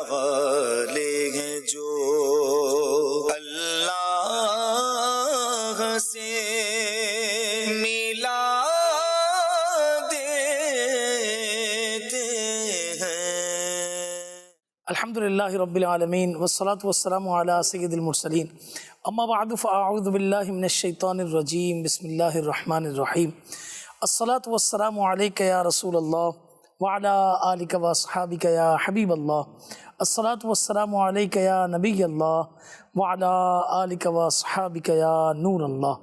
والے ہیں جو اللہ سے ملا دیتے ہیں۔ الحمدللہ رب العالمین والصلاة والسلام علی سید المرسلین، اما بعد فاعوذ باللہ من الشیطان الرجیم، بسم اللہ الرحمن الرحیم۔ الصلاة والسلام علیک یا رسول اللہ وعلی آلک واصحابک یا حبیب اللہ۔ الصلاة والسلام علیک یا نبی اللہ وعلی آلک واصحابک یا نور اللہ۔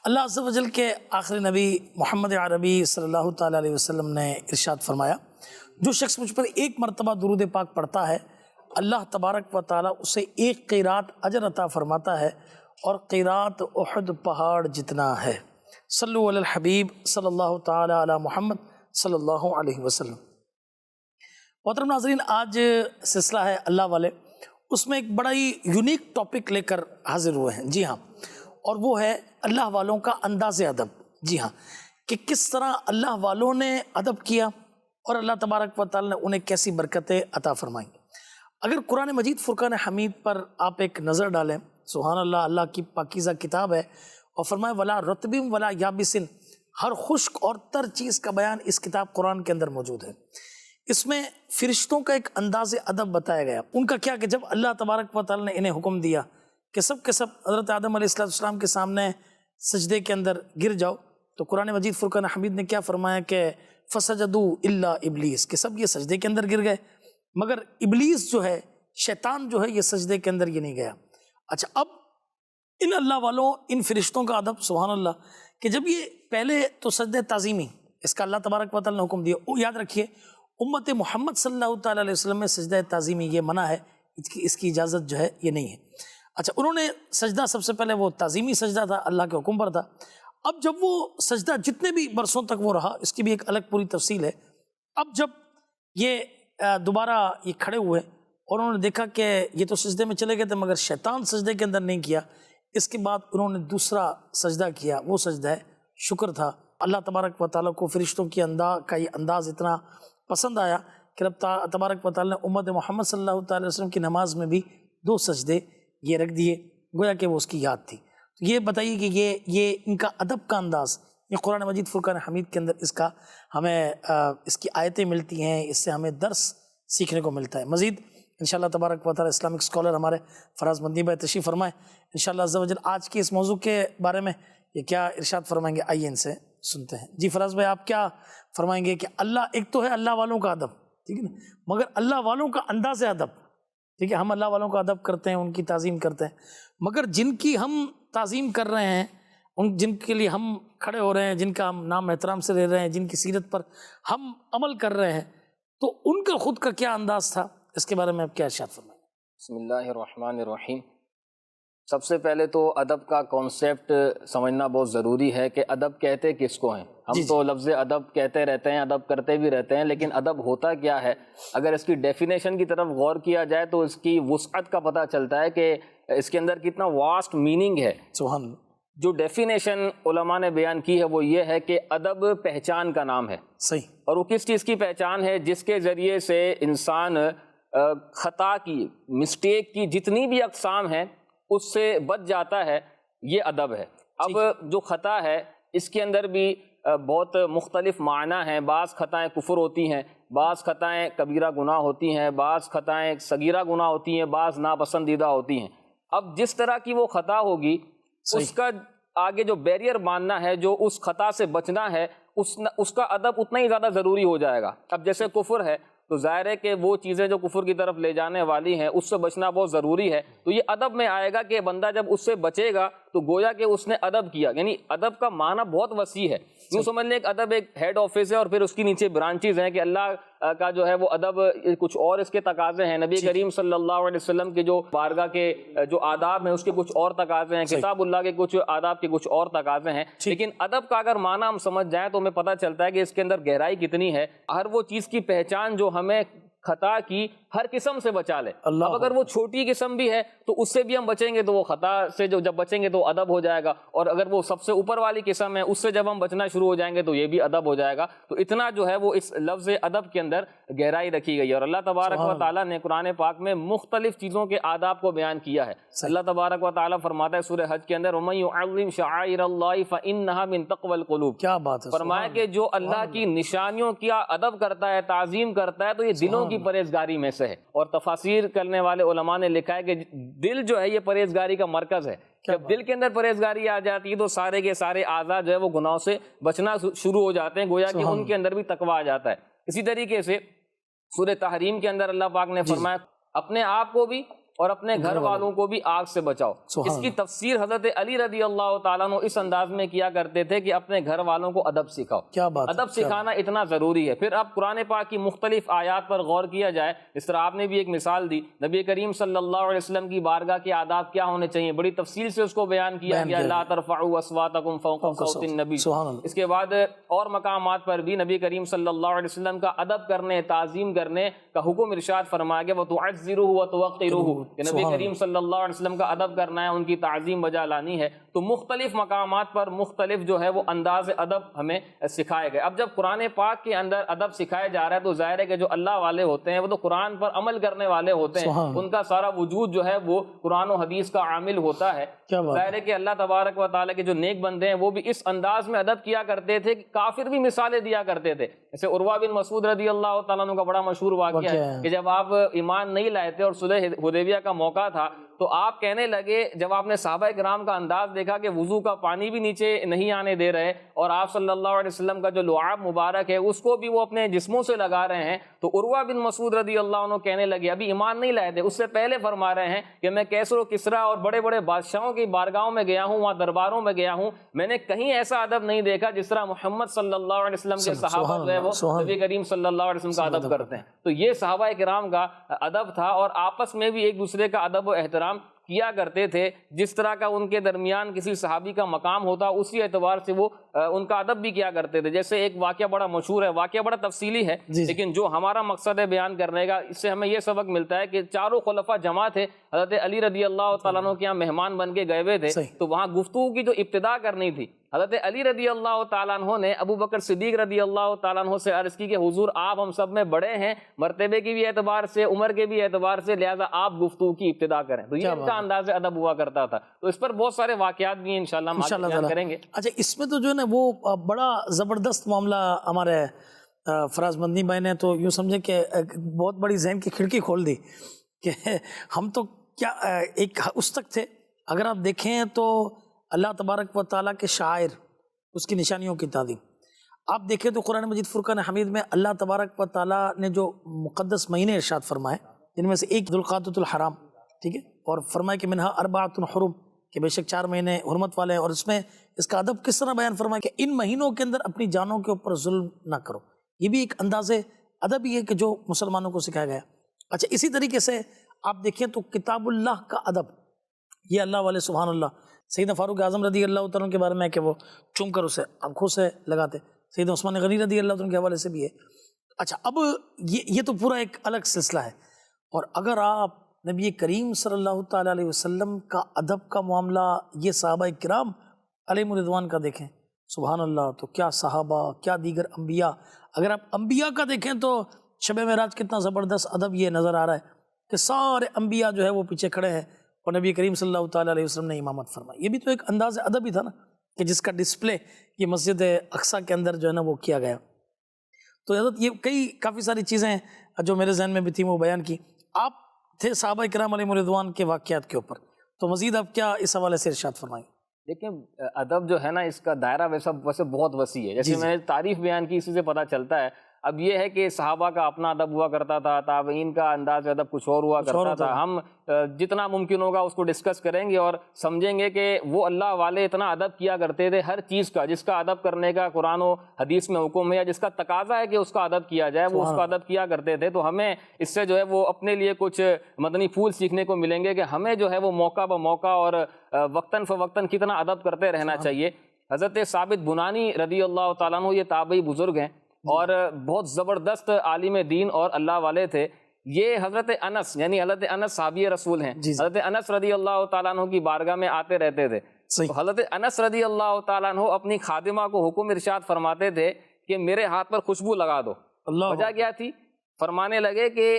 اللہ عز و جل کے آخری نبی محمد عربی صلی اللہ تعالیٰ علیہ وسلم نے ارشاد فرمایا، جو شخص مجھ پر ایک مرتبہ درود پاک پڑھتا ہے اللہ تبارک و تعالیٰ اسے ایک قیرات اجر عطا فرماتا ہے، اور قیرات احد پہاڑ جتنا ہے۔ صلو علی الحبیب صلی اللہ تعالیٰ علی محمد صلی اللہ علیہ وسلم۔ محترم ناظرین، آج سلسلہ ہے اللہ والے، اس میں ایک بڑا ہی یونیک ٹاپک لے کر حاضر ہوئے ہیں۔ جی ہاں، اور وہ ہے اللہ والوں کا انداز ادب۔ جی ہاں، کہ کس طرح اللہ والوں نے ادب کیا اور اللہ تبارک و تعالیٰ نے انہیں کیسی برکتیں عطا فرمائیں۔ اگر قرآن مجید فرقان حمید پر آپ ایک نظر ڈالیں، سبحان اللہ، اللہ کی پاکیزہ کتاب ہے، اور فرمائے ولا رطب ولا یابسن، ہر خشک اور تر چیز کا بیان اس کتاب قرآن کے اندر موجود ہے۔ اس میں فرشتوں کا ایک انداز ادب بتایا گیا، ان کا کیا کہ جب اللہ تبارک و تعالیٰ نے انہیں حکم دیا کہ سب کے سب حضرت آدم علیہ السلام کے سامنے سجدے کے اندر گر جاؤ، تو قرآن مجید فرقان حمید نے کیا فرمایا کہ فسجدوا الا ابلیس، کہ سب یہ سجدے کے اندر گر گئے، مگر ابلیس جو ہے، شیطان جو ہے، یہ سجدے کے اندر یہ نہیں گیا۔ اچھا، اب ان اللہ والوں، ان فرشتوں کا ادب، سبحان اللہ، کہ جب یہ پہلے تو سجدہ تعظیمی اس کا اللہ تبارک و تعالیٰ نے حکم دیا، یاد رکھیے امت محمد صلی اللہ تعالیٰ علیہ وسلم میں سجدہ تعظیمی یہ منع ہے، اس کی اجازت جو ہے یہ نہیں ہے۔ اچھا، انہوں نے سجدہ سب سے پہلے وہ تعظیمی سجدہ تھا، اللہ کے حکم پر تھا۔ اب جب وہ سجدہ جتنے بھی برسوں تک وہ رہا، اس کی بھی ایک الگ پوری تفصیل ہے۔ اب جب یہ دوبارہ یہ کھڑے ہوئے اور انہوں نے دیکھا کہ یہ تو سجدے میں چلے گئے تھے مگر شیطان سجدے کے اندر نہیں کیا، اس کے بعد انہوں نے دوسرا سجدہ کیا، وہ سجدہ شکر تھا۔ اللہ تبارک و تعالیٰ کو فرشتوں کی کا یہ انداز اتنا پسند آیا کہ رب تبارک و تعالیٰ نے امت محمد صلی اللہ تعالی وسلم کی نماز میں بھی 2 سجدے یہ رکھ دیے، گویا کہ وہ اس کی یاد تھی۔ تو یہ بتائیے کہ یہ ان کا ادب کا انداز، یہ قرآن مجید فرقان حمید کے اندر اس کا ہمیں اس کی آیتیں ملتی ہیں، اس سے ہمیں درس سیکھنے کو ملتا ہے۔ مزید انشاءاللہ تبارک و تعالیٰ اسلامک اسکالر ہمارے فراز مدنی بھائی تشریف فرمائیں انشاءاللہ عز و جل، آج کے اس موضوع کے بارے میں یہ کیا ارشاد فرمائیں گے، آئیے ان سے سنتے ہیں۔ جی فراز بھائی، آپ کیا فرمائیں گے کہ اللہ ایک تو ہے اللہ والوں کا ادب، ٹھیک ہے نا، مگر اللہ والوں کا انداز ادب، ٹھیک ہے، ہم اللہ والوں کا ادب کرتے ہیں، ان کی تعظیم کرتے ہیں، مگر جن کی ہم تعظیم کر رہے ہیں، جن کے لیے ہم کھڑے ہو رہے ہیں، جن کا ہم نام احترام سے لے رہے ہیں، جن کی سیرت پر ہم عمل کر رہے ہیں، تو ان کا خود کا کیا انداز تھا، اس کے بارے میں آپ کیا ارشاد فرمائیں؟ بسم اللہ الرحمن الرحیم۔ سب سے پہلے تو ادب کا کانسیپٹ سمجھنا بہت ضروری ہے کہ ادب کہتے کس کو ہیں۔ ہم تو لفظ ادب کہتے رہتے ہیں، ادب کرتے بھی رہتے ہیں، لیکن ادب ہوتا کیا ہے؟ اگر اس کی ڈیفینیشن کی طرف غور کیا جائے تو اس کی وسعت کا پتہ چلتا ہے کہ اس کے اندر کتنا واسٹ میننگ ہے۔ سبحان اللہ۔ جو ڈیفینیشن علماء نے بیان کی ہے وہ یہ ہے کہ ادب پہچان کا نام ہے۔ صحیح۔ اور وہ کس چیز کی پہچان ہے؟ جس کے ذریعے سے انسان خطا کی، مسٹیک کی جتنی بھی اقسام ہیں اس سے بچ جاتا ہے، یہ ادب ہے۔ اب جو خطا ہے اس کے اندر بھی بہت مختلف معنی ہیں، بعض خطائیں کفر ہوتی ہیں، بعض خطائیں کبیرہ گناہ ہوتی ہیں، بعض خطائیں صغیرہ گناہ ہوتی ہیں، بعض ناپسندیدہ ہوتی ہیں۔ اب جس طرح کی وہ خطا ہوگی اس کا آگے جو بیریئر ماننا ہے، جو اس خطا سے بچنا ہے، اس کا ادب اتنا ہی زیادہ ضروری ہو جائے گا۔ اب جیسے کفر ہے تو ظاہر ہے کہ وہ چیزیں جو کفر کی طرف لے جانے والی ہیں اس سے بچنا بہت ضروری ہے، تو یہ ادب میں آئے گا کہ بندہ جب اس سے بچے گا تو گویا کہ اس نے ادب کیا۔ یعنی ادب کا معنی بہت وسیع ہے، یوں سمجھ لیں کہ ادب ایک ہیڈ آفس ہے اور پھر اس کی نیچے برانچز ہیں کہ اللہ کا جو ہے وہ ادب کچھ اور اس کے تقاضے ہیں، نبی کریم صلی اللہ علیہ وسلم کے جو بارگاہ کے جو آداب ہیں اس کے کچھ اور تقاضے ہیں، کتاب اللہ کے کچھ آداب کے کچھ اور تقاضے ہیں۔ لیکن ادب کا اگر معنی ہم سمجھ جائیں تو ہمیں پتہ چلتا ہے کہ اس کے اندر گہرائی کتنی ہے۔ ہر وہ چیز کی پہچان جو ہمیں خطا کی ہر قسم سے بچا لے. اللہ اب اگر وہ چھوٹی قسم بھی ہے تو اس سے بھی ہم بچیں گے تو وہ خطا سے جو جب بچیں گے تو ادب ہو جائے گا, اور اگر وہ سب سے اوپر والی قسم ہے اس سے جب ہم بچنا شروع ہو جائیں گے تو یہ بھی ادب ہو جائے گا. تو اتنا جو ہے وہ اس لفظ ادب کے اندر گہرائی رکھی گئی ہے. اور اللہ تبارک و تعالیٰ نے قرآن پاک میں مختلف چیزوں کے آداب کو بیان کیا ہے. اللہ تبارک و تعالیٰ فرماتا ہے سورہ حج کے اندر وَمَن يُعَظِّمْ شَعَائِرَ اللَّهِ فَإِنَّهَا مِن تَقْوَى الْقُلُوبِ. کیا بات ہے, فرمایا کہ جو اللہ کی نشانیوں کا ادب کرتا ہے, تعظیم کرتا ہے, تو یہ دلوں کی پرہیزگاری میں سے ہے. اور تفاسیر کرنے والے علماء نے لکھا ہے کہ دل جو ہے یہ پرہیزگاری کا مرکز ہے. جب دل کے اندر پرہیزگاری آ جاتی ہے تو سارے کے سارے اعضاء جو ہے وہ گناہوں سے بچنا شروع ہو جاتے ہیں, گویا کہ ان کے اندر بھی تقویٰ آ جاتا ہے. اسی طریقے سے سورہ تحریم کے اندر اللہ پاک نے فرمایا اپنے آپ کو بھی اور اپنے گھر والوں کو بھی آگ سے بچاؤ. اس کی تفسیر حضرت علی رضی اللہ تعالیٰ عنہ اس انداز میں کیا کرتے تھے کہ اپنے گھر والوں کو ادب سکھاؤ. کیا بات, ادب سکھانا اتنا ضروری ہے. پھر اب قرآن پاک کی مختلف آیات پر غور کیا جائے, اس طرح آپ نے بھی ایک مثال دی, نبی کریم صلی اللہ علیہ وسلم کی بارگاہ کے آداب کیا ہونے چاہیے, بڑی تفصیل سے اس کو بیان کیا گیا. لا ترفعوا اصواتکم فوق صوت النبی. اس کے بعد اور مقامات پر بھی نبی کریم صلی اللہ علیہ وسلم کا ادب کرنے, تعظیم کرنے کا حکم ارشاد فرمایا گیا وتعزروه وتوقروه, کہ نبی کریم صلی اللہ علیہ وسلم کا ادب کرنا ہے, ان کی تعظیم بجا لانی ہے. تو مختلف مقامات پر مختلف جو ہے وہ انداز ادب ہمیں سکھائے گئے. اب جب قرآن پاک کے اندر ادب سکھایا جا رہا ہے تو ظاہر ہے کہ جو اللہ والے ہوتے ہیں وہ تو قرآن پر عمل کرنے والے ہوتے ہیں, ان کا سارا وجود جو ہے وہ قرآن و حدیث کا عامل ہوتا ہے. ظاہر ہے کہ اللہ تبارک و تعالیٰ کے جو نیک بندے ہیں وہ بھی اس انداز میں ادب کیا کرتے تھے کہ کافر بھی مثالیں دیا کرتے تھے. جیسے عروہ بن مسعود رضی اللہ تعالیٰ عنہ کا بڑا مشہور واقعہ ہے کہ جب آپ ایمان نہیں لائے تھے اور صلح حدیبیہ کا موقع تھا تو آپ کہنے لگے, جب آپ نے صحابہ کرام کا انداز دیکھا کہ وضو کا پانی بھی نیچے نہیں آنے دے رہے اور آپ صلی اللہ علیہ وسلم کا جو لعاب مبارک ہے اس کو بھی وہ اپنے جسموں سے لگا رہے ہیں, تو عروہ بن مسعود رضی اللہ عنہ کہنے لگے ابھی ایمان نہیں لائے تھے, اس سے پہلے فرما رہے ہیں کہ میں کیسر و کسریٰ اور بڑے بڑے بادشاہوں کی بارگاہوں میں گیا ہوں, وہاں درباروں میں گیا ہوں, میں نے کہیں ایسا ادب نہیں دیکھا جس طرح محمد صلی اللہ علیہ وسلم کے صحابہ جو ہے وہ نبی کریم صلی اللہ علیہ وسلم کا ادب کرتے ہیں. تو یہ صحابہ کرام کا ادب تھا, اور آپس میں بھی ایک دوسرے کا ادب و احترام کیا کرتے تھے. جس طرح کا ان کے درمیان کسی صحابی کا مقام ہوتا اسی اعتبار سے وہ ان کا ادب بھی کیا کرتے تھے. جیسے ایک واقعہ بڑا مشہور ہے, واقعہ بڑا تفصیلی ہے لیکن جو ہمارا مقصد ہے بیان کرنے کا, اس سے ہمیں یہ سبق ملتا ہے کہ چاروں خلفاء جمع تھے, حضرت علی رضی اللہ تعالیٰ عنہ کے یہاں مہمان بن کے گئے ہوئے تھے, تو وہاں گفتگو کی جو ابتدا کرنی تھی حضرت علی رضی اللہ تعالیٰ عنہ نے ابو بکر صدیق رضی اللہ تعالیٰ عنہ سے عرض کی کہ حضور آپ ہم سب میں بڑے ہیں, مرتبے کی بھی اعتبار سے, عمر کے بھی اعتبار سے, لہٰذا آپ گفتگو کی ابتدا کریں. تو یہ ان کا انداز ادب ہوا کرتا تھا. تو اس پر بہت سارے واقعات بھی انشاءاللہ ہم آگے بیان کریں گے. اچھا, اس میں تو جو ہے نا وہ بڑا زبردست معاملہ ہمارے فراز مدنی بھائی نے تو یوں سمجھے کہ بہت بڑی ذہن کی کھڑکی کھول دی کہ ہم تو کیا ایک اس تک تھے. اگر آپ دیکھیں تو اللہ تبارک و تعالیٰ کے شاعر, اس کی نشانیوں کی تعظیم آپ دیکھیں تو قرآن مجید فرقان حمید میں اللہ تبارک و تعالیٰ نے جو مقدس مہینے ارشاد فرمائے جن میں سے ایک ذوالقعدۃ الحرام, ٹھیک ہے, اور فرمائے کہ منہا اربعۃ حرم, کہ بے شک 4 مہینے حرمت والے ہیں, اور اس میں اس کا ادب کس طرح بیان فرمائے کہ ان مہینوں کے اندر اپنی جانوں کے اوپر ظلم نہ کرو. یہ بھی ایک انداز ادب ہی ہے کہ جو مسلمانوں کو سکھایا گیا. اچھا, اسی طریقے سے آپ دیکھیں تو کتاب اللہ کا ادب, یہ اللہ والے سبحان اللہ, سیدنا فاروق اعظم رضی اللہ تعالیٰ کے بارے میں کہ وہ چوم کر اسے آنکھوں سے لگاتے, سیدنا عثمان غنی رضی اللہ عنہ کے حوالے سے بھی ہے. اچھا, اب یہ تو پورا ایک الگ سلسلہ ہے. اور اگر آپ نبی کریم صلی اللہ تعالیٰ علیہ وسلم کا ادب کا معاملہ یہ صحابہ کرام علیہم رضوان کا دیکھیں, سبحان اللہ, تو کیا صحابہ, کیا دیگر انبیاء. اگر آپ انبیاء کا دیکھیں تو شب معراج کتنا زبردست ادب یہ نظر آ رہا ہے کہ سارے انبیاء جو ہے وہ پیچھے کھڑے ہیں اور نبی کریم صلی اللہ تعالیٰ علیہ وسلم نے امامت فرمائی. یہ بھی تو ایک انداز ادب ہی تھا نا, کہ جس کا ڈسپلے یہ مسجد اقصیٰ کے اندر جو ہے نا وہ کیا گیا. تو حضرت یہ کافی ساری چیزیں جو میرے ذہن میں بھی تھیں وہ بیان کی. آپ تھے صحابہ کرام علیہ رضوان کے واقعات کے اوپر, تو مزید آپ کیا اس حوالے سے ارشاد فرمائیں؟ دیکھیں, ادب جو ہے نا اس کا دائرہ ویسے بہت وسیع ہے. جیسے میں نے تعریف بیان کی اسی سے پتہ چلتا ہے. اب یہ ہے کہ صحابہ کا اپنا ادب ہوا کرتا تھا, تابعین کا انداز ادب کچھ اور ہوا کرتا تھا. ہم جتنا ممکن ہوگا اس کو ڈسکس کریں گے اور سمجھیں گے کہ وہ اللہ والے اتنا ادب کیا کرتے تھے ہر چیز کا, جس کا ادب کرنے کا قرآن و حدیث میں حکم ہے یا جس کا تقاضا ہے کہ اس کا ادب کیا جائے, وہ اس کا ادب کیا کرتے تھے. تو ہمیں اس سے جو ہے وہ اپنے لیے کچھ مدنی پھول سیکھنے کو ملیں گے کہ ہمیں جو ہے وہ موقع بہ موقع اور وقتاً فوقتاً کتنا ادب کرتے رہنا چاہیے. حضرت ثابت بنانی رضی اللہ تعالیٰ عنہ یہ تابعی بزرگ ہیں, اور بہت زبردست عالم دین اور اللہ والے تھے. یہ حضرت انس یعنی حضرت انس صحابی رسول ہیں. حضرت انس رضی اللہ تعالیٰ عنہ کی بارگاہ میں آتے رہتے تھے. تو حضرت انس رضی اللہ تعالیٰ عنہ اپنی خادمہ کو حکم ارشاد فرماتے تھے کہ میرے ہاتھ پر خوشبو لگا دو. وجہ کیا تھی؟ فرمانے لگے کہ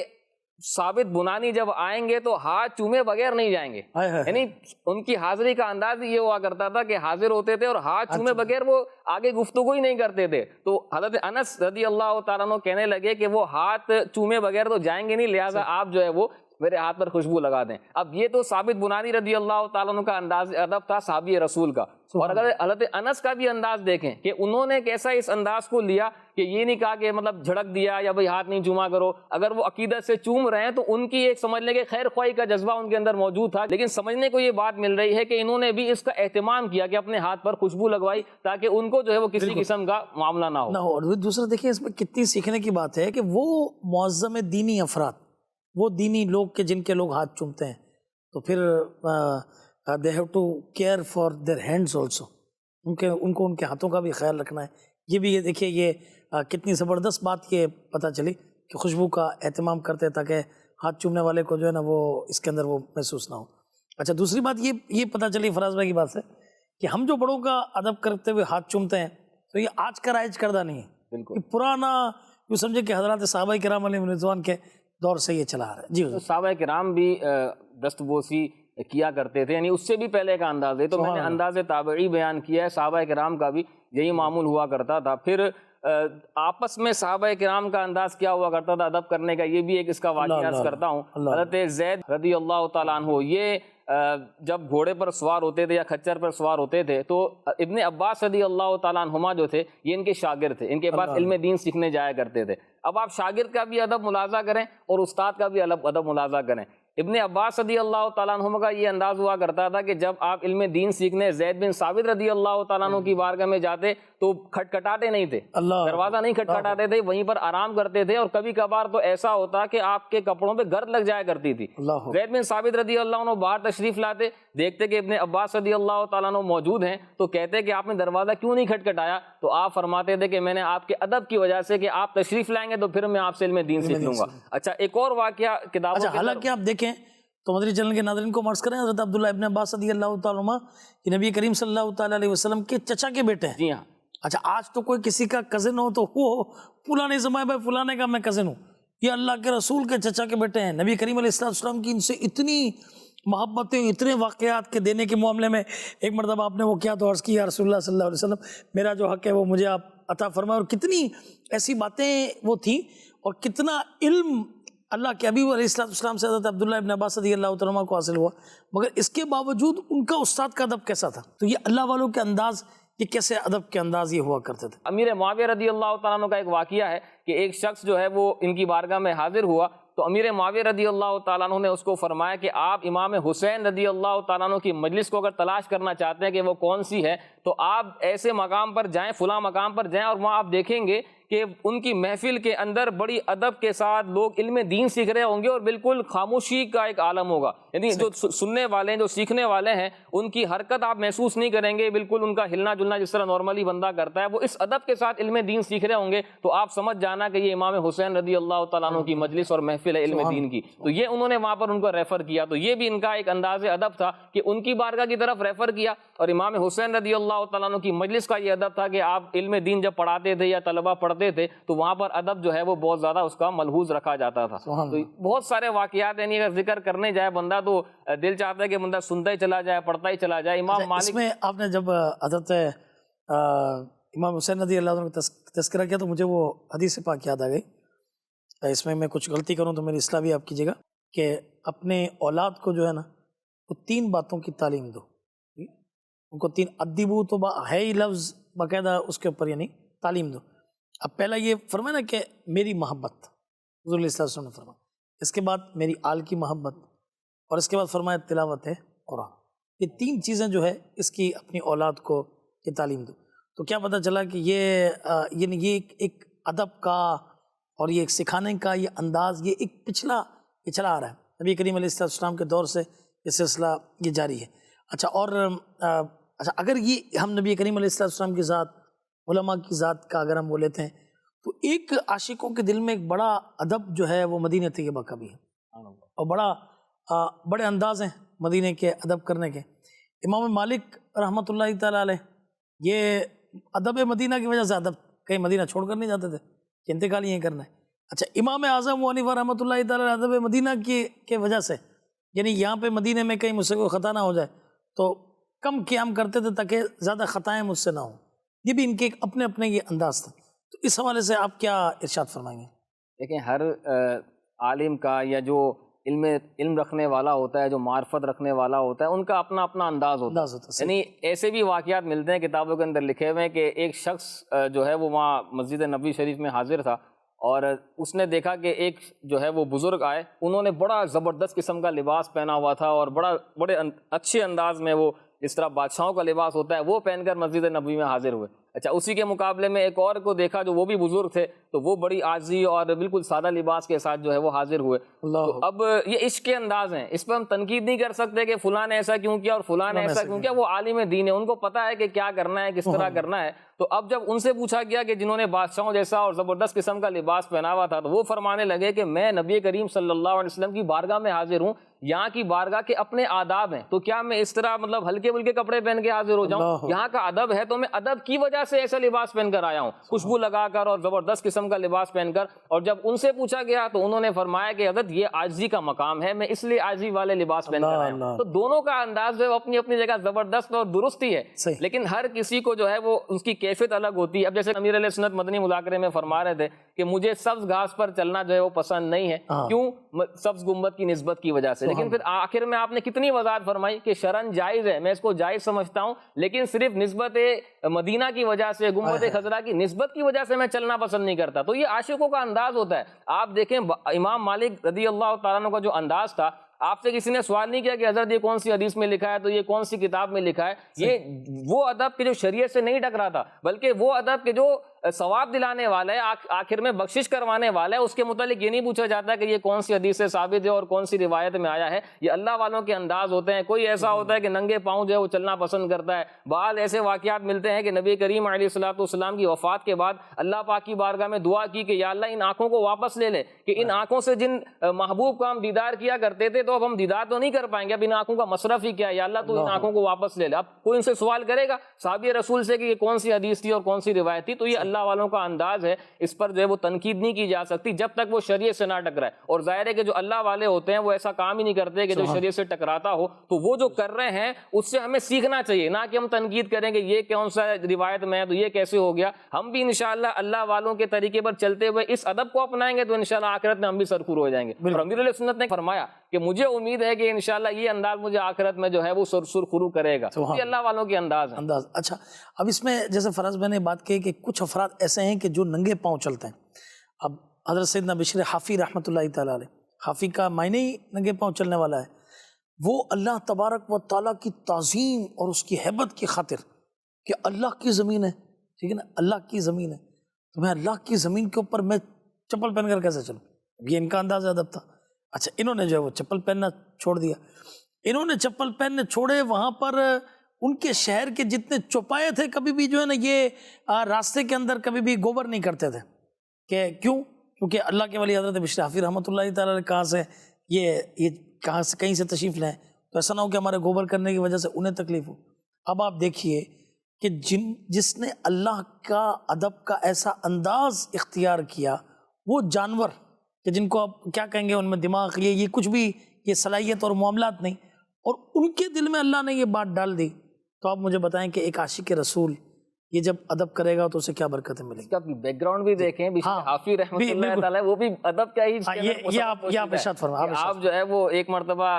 ثابت بنانی جب آئیں گے تو ہاتھ چومے بغیر نہیں جائیں گے. یعنی ان کی حاضری کا انداز یہ ہوا کرتا تھا کہ حاضر ہوتے تھے اور ہاتھ چومے بغیر وہ آگے گفتگو ہی نہیں کرتے تھے. تو حضرت انس رضی اللہ تعالیٰ عنہ کہنے لگے کہ وہ ہاتھ چومے بغیر تو جائیں گے نہیں, لہٰذا آپ جو ہے وہ میرے ہاتھ پر خوشبو لگا دیں. اب یہ تو ثابت بنانی رضی اللہ تعالیٰ عنہ کا انداز ادب تھا صحابی رسول کا. اور اگر حضرت انس کا بھی انداز دیکھیں کہ انہوں نے کیسا اس انداز کو لیا کہ یہ نہیں کہا کہ مطلب جھڑک دیا یا بھئی ہاتھ نہیں چوما کرو. اگر وہ عقیدت سے چوم رہے ہیں تو ان کی ایک سمجھ لیں کہ خیر خواہی کا جذبہ ان کے اندر موجود تھا, لیکن سمجھنے کو یہ بات مل رہی ہے کہ انہوں نے بھی اس کا اہتمام کیا کہ اپنے ہاتھ پر خوشبو لگوائی تاکہ ان کو جو ہے وہ کسی قسم کا معاملہ نہ ہو. اور دوسرا دیکھیں اس میں کتنی سیکھنے کی بات ہے کہ وہ معظم دینی افراد, وہ دینی لوگ کے جن کے لوگ ہاتھ چومتے ہیں, تو پھر they have to care for their hands also. ان کو ان کے ہاتھوں کا بھی خیال رکھنا ہے. یہ بھی یہ دیکھیے یہ کتنی زبردست بات یہ پتہ چلی کہ خوشبو کا اہتمام کرتے تاکہ ہاتھ چومنے والے کو جو ہے نا وہ اس کے اندر وہ محسوس نہ ہو. اچھا دوسری بات یہ پتہ چلی فراز بھائی کی بات سے کہ ہم جو بڑوں کا ادب کرتے ہوئے ہاتھ چومتے ہیں تو یہ آج کا رائج کردہ نہیں ہے. بالکل یہ پرانا یوں سمجھے کہ حضرات صحابہ کرام علیہ رضوان کے دور سے یہ چلا آ رہا ہے. جی صحابہ کرام بھی دستبوسی کیا کرتے تھے, یعنی اس سے بھی پہلے کا انداز ہے. تو میں نے انداز تابعی بیان کیا ہے, صحابہ کرام کا بھی یہی معمول ہوا کرتا تھا. پھر آپس میں صحابہ کرام کا انداز کیا ہوا کرتا تھا ادب کرنے کا, یہ بھی ایک اس کا واقعہ عرض کرتا ہوں. حضرت زید رضی اللہ تعالیٰ عنہ یہ جب گھوڑے پر سوار ہوتے تھے یا کھچر پر سوار ہوتے تھے تو ابن عباس رضی اللہ تعالیٰ عنہما جو تھے یہ ان کے شاگرد تھے, ان کے پاس علم دین سیکھنے جایا کرتے تھے. اب آپ شاگرد کا بھی ادب ملاحظہ کریں اور استاد کا بھی ادب ملاحظہ کریں. ابن عباس رضی اللہ تعالیٰ عنہ کا یہ انداز ہوا کرتا تھا کہ جب آپ علم دین سیکھنے زید بن ثابت رضی اللہ تعالیٰ عنہ کی بارگاہ میں جاتے تو کھٹکھٹاتے نہیں تھے, دروازہ نہیں کھٹکھٹاتے تھے, وہیں پر آرام کرتے تھے. اور کبھی کبھار تو ایسا ہوتا کہ آپ کے کپڑوں پہ گرد لگ جایا کرتی تھی. زید بن ثابت رضی اللہ عنہ باہر تشریف لاتے, دیکھتے کہ ابن عباس رضی اللہ تعالیٰ عنہ موجود ہیں تو کہتے کہ آپ نے دروازہ کیوں نہیں کھٹکھٹایا؟ تو آپ فرماتے تھے کہ میں نے آپ کے ادب کی وجہ سے کہ آپ تشریف لائیں گے تو پھر میں آپ سے علم دین سیکھ لوں گا. اچھا ایک اور واقعہ کتابوں کے حالانکہ آپ دیکھیں تو مدری چینل کے ناظرین کو مرض کریں, حضرت عبداللہ ابن عباس رضی اللہ تعالیٰ عنہ یہ نبی کریم صلی اللہ تعالیٰ علیہ وسلم کے چچا کے بیٹے ہیں. جی ہاں. اچھا آج تو کوئی کسی کا کزن ہو تو وہ فلاں سمائے بھائی فلانے کا میں کزن ہوں, یہ اللہ کے رسول کے چچا کے بیٹے ہیں. نبی کریم علیہ السلام کی ان سے اتنی محبتیں, اتنے واقعات کے دینے کے معاملے میں ایک مرتبہ آپ نے وہ کیا تو عرض کی یا رسول اللہ صلی اللہ علیہ وسلم میرا جو حق ہے وہ مجھے آپ عطا فرمائے. اور کتنی ایسی باتیں وہ تھیں اور کتنا علم اللہ کے حبیب علیہ السلام سے حضرت عبداللہ ابن عباس رضی اللہ تعالیٰ عنہ کو حاصل ہوا. مگر اس کے باوجود ان کا استاد کا ادب کیسا تھا؟ تو یہ اللہ والوں کے انداز, یہ کیسے ادب کے انداز یہ ہوا کرتے تھے. امیر معاویہ رضی اللہ تعالیٰ عنہ کا ایک واقعہ ہے کہ ایک شخص جو ہے وہ ان کی بارگاہ میں حاضر ہوا تو امیر معاویہ رضی اللہ تعالیٰ عنہ نے اس کو فرمایا کہ آپ امام حسین رضی اللہ تعالیٰ عنہ کی مجلس کو اگر تلاش کرنا چاہتے ہیں کہ وہ کون سی ہے تو آپ ایسے مقام پر جائیں, فلاں مقام پر جائیں, اور وہاں آپ دیکھیں گے کہ ان کی محفل کے اندر بڑی ادب کے ساتھ لوگ علم دین سیکھ رہے ہوں گے اور بالکل خاموشی کا ایک عالم ہوگا. یعنی جو سننے والے ہیں, جو سیکھنے والے ہیں, ان کی حرکت آپ محسوس نہیں کریں گے, بالکل ان کا ہلنا جلنا جس طرح نارملی بندہ کرتا ہے وہ اس ادب کے ساتھ علم دین سیکھ رہے ہوں گے. تو آپ سمجھ جانا کہ یہ امام حسین رضی اللہ تعالیٰ عنہ کی مجلس اور محفل ہے علم دین کی. تو یہ انہوں نے وہاں پر ان کو ریفر کیا, تو یہ بھی ان کا ایک انداز ادب تھا کہ ان کی بارگاہ کی طرف ریفر کیا. اور امام حسین رضی اللہ تعالیٰ عنہ کی مجلس کا یہ ادب تھا کہ آپ علم دین جب پڑھاتے تھے یا طلبہ پڑھتے تھے تو وہاں پر ادب جو ہے وہ بہت زیادہ اس کا ملحوظ رکھا جاتا تھا. تو بہت سارے واقعات ہیں, اگر ذکر کرنے جائے بندہ تو دل چاہتا ہے کہ بندہ سنتا ہی چلا جائے, پڑھتا ہی چلا جائے. امام مالک اس میں آپ نے جب حضرت امام حسین رضی اللہ عنہ کا تذکرہ کیا تو مجھے وہ حدیث پاک یاد آ گئی. اس میں کچھ غلطی کروں تو میری اصلاح بھی آپ کیجیے گا کہ اپنے اولاد کو جو ہے نا وہ 3 باتوں کی تعلیم دو. ان کو 3 ادبو تو ہے ہی لفظ باقاعدہ اس کے اوپر, یعنی تعلیم دو. اب پہلا یہ فرمایا نا کہ میری محبت, حضور علیہ السلام نے فرمایا. اس کے بعد میری آل کی محبت, اور اس کے بعد فرمایا تلاوت ہے قرآن. یہ 3 چیزیں جو ہے اس کی اپنی اولاد کو یہ تعلیم دو. تو کیا پتہ چلا کہ یہ ایک ادب کا اور یہ ایک سکھانے کا یہ انداز یہ ایک پچھلا آ رہا ہے. نبی کریم علیہ السلام کے دور سے یہ سلسلہ یہ جاری ہے. اچھا اور اگر یہ ہم نبی کریم علیہ السلام کی ذات, علماء کی ذات کا اگر ہم وہ لیتے ہیں تو ایک عاشقوں کے دل میں ایک بڑا ادب جو ہے وہ مدینہ طیبہ کا بھی ہے، اور بڑے انداز ہیں مدینہ کے ادب کرنے کے۔ امام مالک رحمۃ اللہ تعالیٰ علیہ یہ ادب مدینہ کی وجہ سے ادب کہیں مدینہ چھوڑ کر نہیں جاتے تھے کہ انتقال یہیں کرنا ہے۔ اچھا، امام اعظم حنیفہ رحمۃ اللہ تعالیٰ علیہ ادب مدینہ کی وجہ سے، یعنی یہاں پہ مدینہ میں کہیں مجھ سے کوئی خطا نہ ہو جائے تو کم قیام کرتے تھے تاکہ زیادہ خطائیں مجھ سے نہ ہوں۔ یہ بھی ان کے اپنے اپنے یہ انداز تھا۔ تو اس حوالے سے آپ کیا ارشاد فرمائیں گے؟ دیکھیں، ہر عالم کا یا جو علم رکھنے والا ہوتا ہے، جو معرفت رکھنے والا ہوتا ہے، ان کا اپنا اپنا انداز ہوتا ہے۔ یعنی ایسے بھی واقعات ملتے ہیں کتابوں کے اندر لکھے ہوئے ہیں کہ ایک شخص جو ہے وہ وہاں مسجد نبوی شریف میں حاضر تھا، اور اس نے دیکھا کہ ایک جو ہے وہ بزرگ آئے، انہوں نے بڑا زبردست قسم کا لباس پہنا ہوا تھا، اور بڑے اچھے انداز میں، وہ اس طرح بادشاہوں کا لباس ہوتا ہے وہ پہن کر مسجد نبوی میں حاضر ہوئے۔ اچھا، اسی کے مقابلے میں ایک اور کو دیکھا جو وہ بھی بزرگ تھے، تو وہ بڑی عاجزی اور بالکل سادہ لباس کے ساتھ جو ہے وہ حاضر ہوئے۔ تو اب یہ عشق کے انداز ہیں، اس پر ہم تنقید نہیں کر سکتے کہ فلاں نے ایسا کیوں کیا اور فلاں نے ایسا کیوں کیا۔ وہ عالم دین ہے، ان کو پتہ ہے کہ کیا کرنا ہے، کس طرح کرنا ہے۔ تو اب جب ان سے پوچھا گیا کہ جنہوں نے بادشاہوں جیسا اور زبردست قسم کا لباس پہنا ہوا تھا، تو وہ فرمانے لگے کہ میں نبی کریم صلی اللہ علیہ وسلم کی بارگاہ میں حاضر ہوں، یہاں کی بارگاہ کے اپنے آداب ہیں، تو کیا میں اس طرح مطلب ہلکے پھلکے کپڑے پہن کے حاضر ہو جاؤں؟ یہاں کا ادب ہے، تو میں ادب کی وجہ سے ایسا لباس پہن کر آیا ہوں، خوشبو لگا کر اور زبردست قسم کا لباس پہن کر۔ اور جب ان سے پوچھا گیا تو انہوں نے فرمایا کہ حضرت یہ عاجزی کا مقام ہے، میں اس لیے عاجزی والے لباس پہن کر آیا ہوں۔ تو دونوں کا انداز جو ہے اپنی اپنی جگہ زبردست اور درست ہی ہے، لیکن ہر کسی کو جو ہے وہ اس کی کیفیت الگ ہوتی ہے۔ اب جیسے امیر علیہ سنت مدنی مذاکرے میں فرما رہے تھے کہ مجھے سبز گھاس پر چلنا جو ہے وہ پسند نہیں ہے، کیوں؟ سبز گنبد کی نسبت کی وجہ سے۔ لیکن پھر آخر میں آپ نے کتنی وضاحت فرمائی کہ شرعاً جائز ہے، میں اس کو جائز سمجھتا ہوں، لیکن صرف نسبت مدینہ کی وجہ سے، گنبد خضرا کی نسبت کی وجہ سے میں چلنا پسند نہیں کرتا۔ تو یہ عاشقوں کا انداز ہوتا ہے۔ آپ دیکھیں امام مالک رضی اللہ تعالیٰ عنہ کا جو انداز تھا، آپ سے کسی نے سوال نہیں کیا کہ حضرت یہ کون سی حدیث میں لکھا ہے، تو یہ کون سی کتاب میں لکھا ہے۔ یہ وہ ادب کے جو شریعت سے نہیں ٹکرا تھا، بلکہ وہ ادب کے جو ثواب دلانے والا ہے، آخر میں بخشش کروانے والا ہے، اس کے متعلق یہ نہیں پوچھا جاتا کہ یہ کون سی حدیث سے ثابت ہے اور کون سی روایت میں آیا ہے۔ یہ اللہ والوں کے انداز ہوتے ہیں۔ کوئی ایسا ہوتا ہے کہ ننگے پاؤں جو ہے وہ چلنا پسند کرتا ہے۔ بعض ایسے واقعات ملتے ہیں کہ نبی کریم علیہ الصلوۃ والسلام کی وفات کے بعد اللہ پاک کی بارگاہ میں دعا کی کہ یا اللہ ان آنکھوں کو واپس لے لے، کہ ان آنکھوں سے جن محبوب کا ہم دیدار کیا کرتے تھے تو اب ہم دیدار تو نہیں کر پائیں گے، اب ان آنکھوں کا مصرف ہی کیا ہے، یا اللہ تو ان آنکھوں کو واپس لے لے۔ اب کوئی ان سے سوال کرے گا صحابی رسول سے کہ یہ کون سی حدیث تھی اور کون سی روایت تھی؟ تو یہ اللہ والوں کا انداز ہے، اس پر جو ہے وہ تنقید نہیں کی جا سکتی جب تک وہ شریعت سے نہ ٹکرائے۔ اور ظاہر ہے کہ جو اللہ والے ہوتے ہیں وہ ایسا کام ہی نہیں کرتے کہ جو شریعت سے ٹکراتا ہو، تو وہ جو کر رہے ہیں اس سے ہمیں سیکھنا چاہیے، نہ کہ ہم تنقید کریں کہ یہ کون سا روایت میں ہے تو یہ کیسے ہو گیا۔ ہم بھی انشاءاللہ اللہ والوں کے طریقے پر چلتے ہوئے اس ادب کو اپنائیں گے تو انشاءاللہ آخرت میں ہم بھی سرخرو ہو جائیں گے۔ اور امیر علیہ سنت نے فرمایا کہ مجھے امید ہے کہ انشاءاللہ یہ انداز مجھے آخرت میں جو ہے وہ سرخرو کرے گا۔ یہ اللہ والوں کے انداز ہیں۔ اچھا، اب اس میں جیسے فراز میں نے بات کی کہ کچھ افراد ایسے ہیں کہ جو ننگے پاؤں چلتے ہیں۔ اب حضرت سیدنا بشر حافی رحمۃ اللہ تعالیٰ علیہ، حافی کا معنی ہی ننگے پاؤں چلنے والا ہے، وہ اللہ تبارک و تعالیٰ کی تعظیم اور اس کی ہیبت کی خاطر کہ اللہ کی زمین ہے، ٹھیک ہے نا، اللہ کی زمین ہے، تو میں اللہ کی زمین کے اوپر میں چپل پہن کر کیسے چلوں؟ یہ ان کا انداز ادب تھا۔ اچھا، انہوں نے جو ہے وہ چپل پہننا چھوڑ دیا، انہوں نے چپل پہننے چھوڑے، وہاں پر ان کے شہر کے جتنے چوپائے تھے کبھی بھی جو ہے نا یہ راستے کے اندر کبھی بھی گوبر نہیں کرتے تھے، کہ کیوں؟ کیونکہ اللہ کے ولی حضرت بشر حافی رحمۃ اللہ تعالیٰ کہاں سے یہ کہاں سے کہیں سے تشریف لائیں، تو ایسا نہ ہو کہ ہمارے گوبر کرنے کی وجہ سے انہیں تکلیف ہو۔ اب آپ دیکھیے کہ جس نے اللہ کا ادب کا ایسا انداز اختیار کیا، وہ جانور کہ جن کو آپ کیا کہیں گے، ان میں دماغ یہ کچھ بھی یہ صلاحیت اور معاملات نہیں، اور ان کے دل میں اللہ نے یہ بات ڈال دی، تو آپ مجھے بتائیں کہ ایک عاشق رسول یہ جب ادب کرے گا تو اسے کیا برکتیں ملیں گی؟ اس کا بیک گراؤنڈ بھی دیکھیں، حافی رحمۃ اللہ تعالیٰ وہ بھی ادب کا ہی آپ ارشاد فرمائیں۔ آپ جو ہے وہ ایک مرتبہ،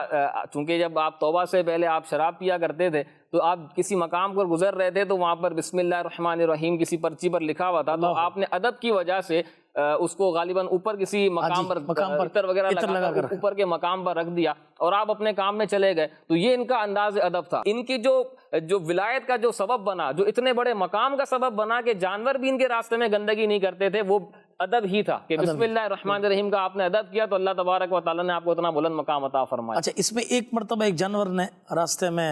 چونکہ جب آپ توبہ سے پہلے آپ شراب پیا کرتے تھے تو آپ کسی مقام پر گزر رہے تھے تو وہاں پر بسم اللہ الرحمن الرحیم کسی پرچی پر لکھا ہوا تھا، تو آپ نے ادب کی وجہ سے اس کو غالباً اوپر کسی مقام پر عطر وغیرہ لگا کر اوپر کے مقام پر رکھ دیا اور آپ اپنے کام میں چلے گئے۔ تو یہ ان کا انداز ادب تھا۔ ان کی جو ولایت کا جو سبب بنا، جو اتنے بڑے مقام کا سبب بنا کہ جانور بھی ان کے راستے میں گندگی نہیں کرتے تھے، وہ ادب ہی تھا کہ بسم اللہ الرحمن الرحیم کا آپ نے ادب کیا تو اللہ تبارک و تعالیٰ نے آپ کو اتنا بلند مقام عطا فرمایا۔ اچھا، اس میں ایک مرتبہ ایک جانور نے راستے میں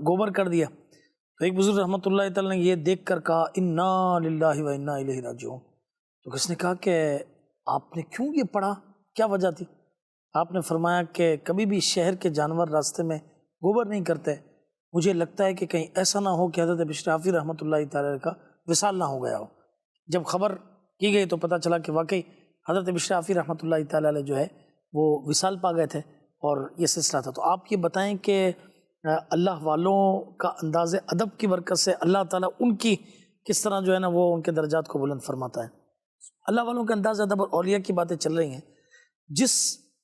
گوبر کر دیا، تو ایک بزرگ رحمۃ اللہ تعالیٰ نے یہ دیکھ کر کہا انا للہ و انا الیہ راجعون، تو کس نے کہا کہ آپ نے کیوں یہ پڑھا، کیا وجہ تھی؟ آپ نے فرمایا کہ کبھی بھی شہر کے جانور راستے میں گوبر نہیں کرتے، مجھے لگتا ہے کہ کہیں ایسا نہ ہو کہ حضرت بشر حافی رحمۃ اللہ تعالی کا وصال نہ ہو گیا ہو۔ جب خبر کی گئی تو پتہ چلا کہ واقعی حضرت بشر حافی رحمۃ اللہ تعالی جو ہے وہ وصال پا گئے تھے اور یہ سلسلہ تھا۔ تو آپ یہ بتائیں کہ اللہ والوں کا انداز ادب کی برکت سے اللہ تعالیٰ ان کی کس طرح جو ہے نا وہ ان کے درجات کو بلند فرماتا ہے۔ اللہ والوں کے انداز ادب اور اولیاء کی باتیں چل رہی ہیں۔ جس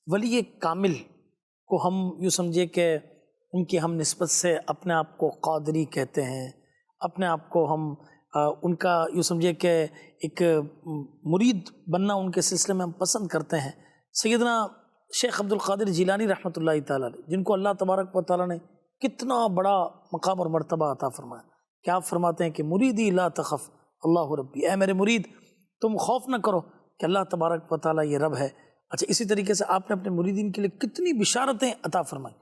ولی کامل کو ہم یوں سمجھے کہ ان کی ہم نسبت سے اپنے آپ کو قادری کہتے ہیں، اپنے آپ کو ہم ان کا یوں سمجھے کہ ایک مرید بننا ان کے سلسلے میں ہم پسند کرتے ہیں، سیدنا شیخ عبد القادر جیلانی رحمۃ اللہ تعالیٰ علیہ، جن کو اللہ تبارک و تعالیٰ نے کتنا بڑا مقام اور مرتبہ عطا فرمایا کہ آپ فرماتے ہیں کہ مریدی لا تخف اللہ ربی، اے میرے مرید تم خوف نہ کرو کہ اللہ تبارک و تعالیٰ یہ رب ہے۔ اچھا، اسی طریقے سے آپ نے اپنے مریدین کے لیے کتنی بشارتیں عطا فرمائی۔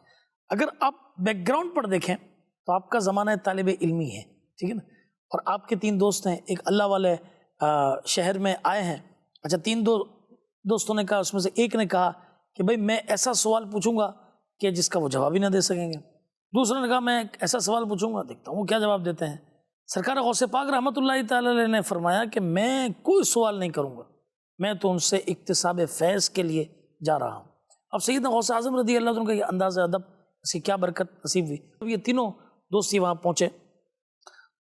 اگر آپ بیک گراؤنڈ پر دیکھیں تو آپ کا زمانہ طالب علمی ہے، ٹھیک ہے نا، اور آپ کے 3 دوست ہیں، ایک اللہ والے شہر میں آئے ہیں۔ اچھا، 3 دوستوں نے کہا، اس میں سے ایک نے کہا کہ بھائی میں ایسا سوال پوچھوں گا کہ جس کا وہ جواب ہی نہ دے سکیں گے۔ دوسرے نے کہا میں ایسا سوال پوچھوں گا، دیکھتا ہوں وہ کیا جواب دیتے ہیں۔ سرکار غوث پاک رحمۃ اللہ تعالی علیہ نے فرمایا کہ میں کوئی سوال نہیں کروں گا، میں تو ان سے اکتساب فیض کے لیے جا رہا ہوں۔ اب سیدنا غوث اعظم رضی اللہ عنہ کا یہ انداز ادب، اس کی کیا برکت نصیب ہوئی۔ اب یہ تینوں دوستی وہاں پہنچے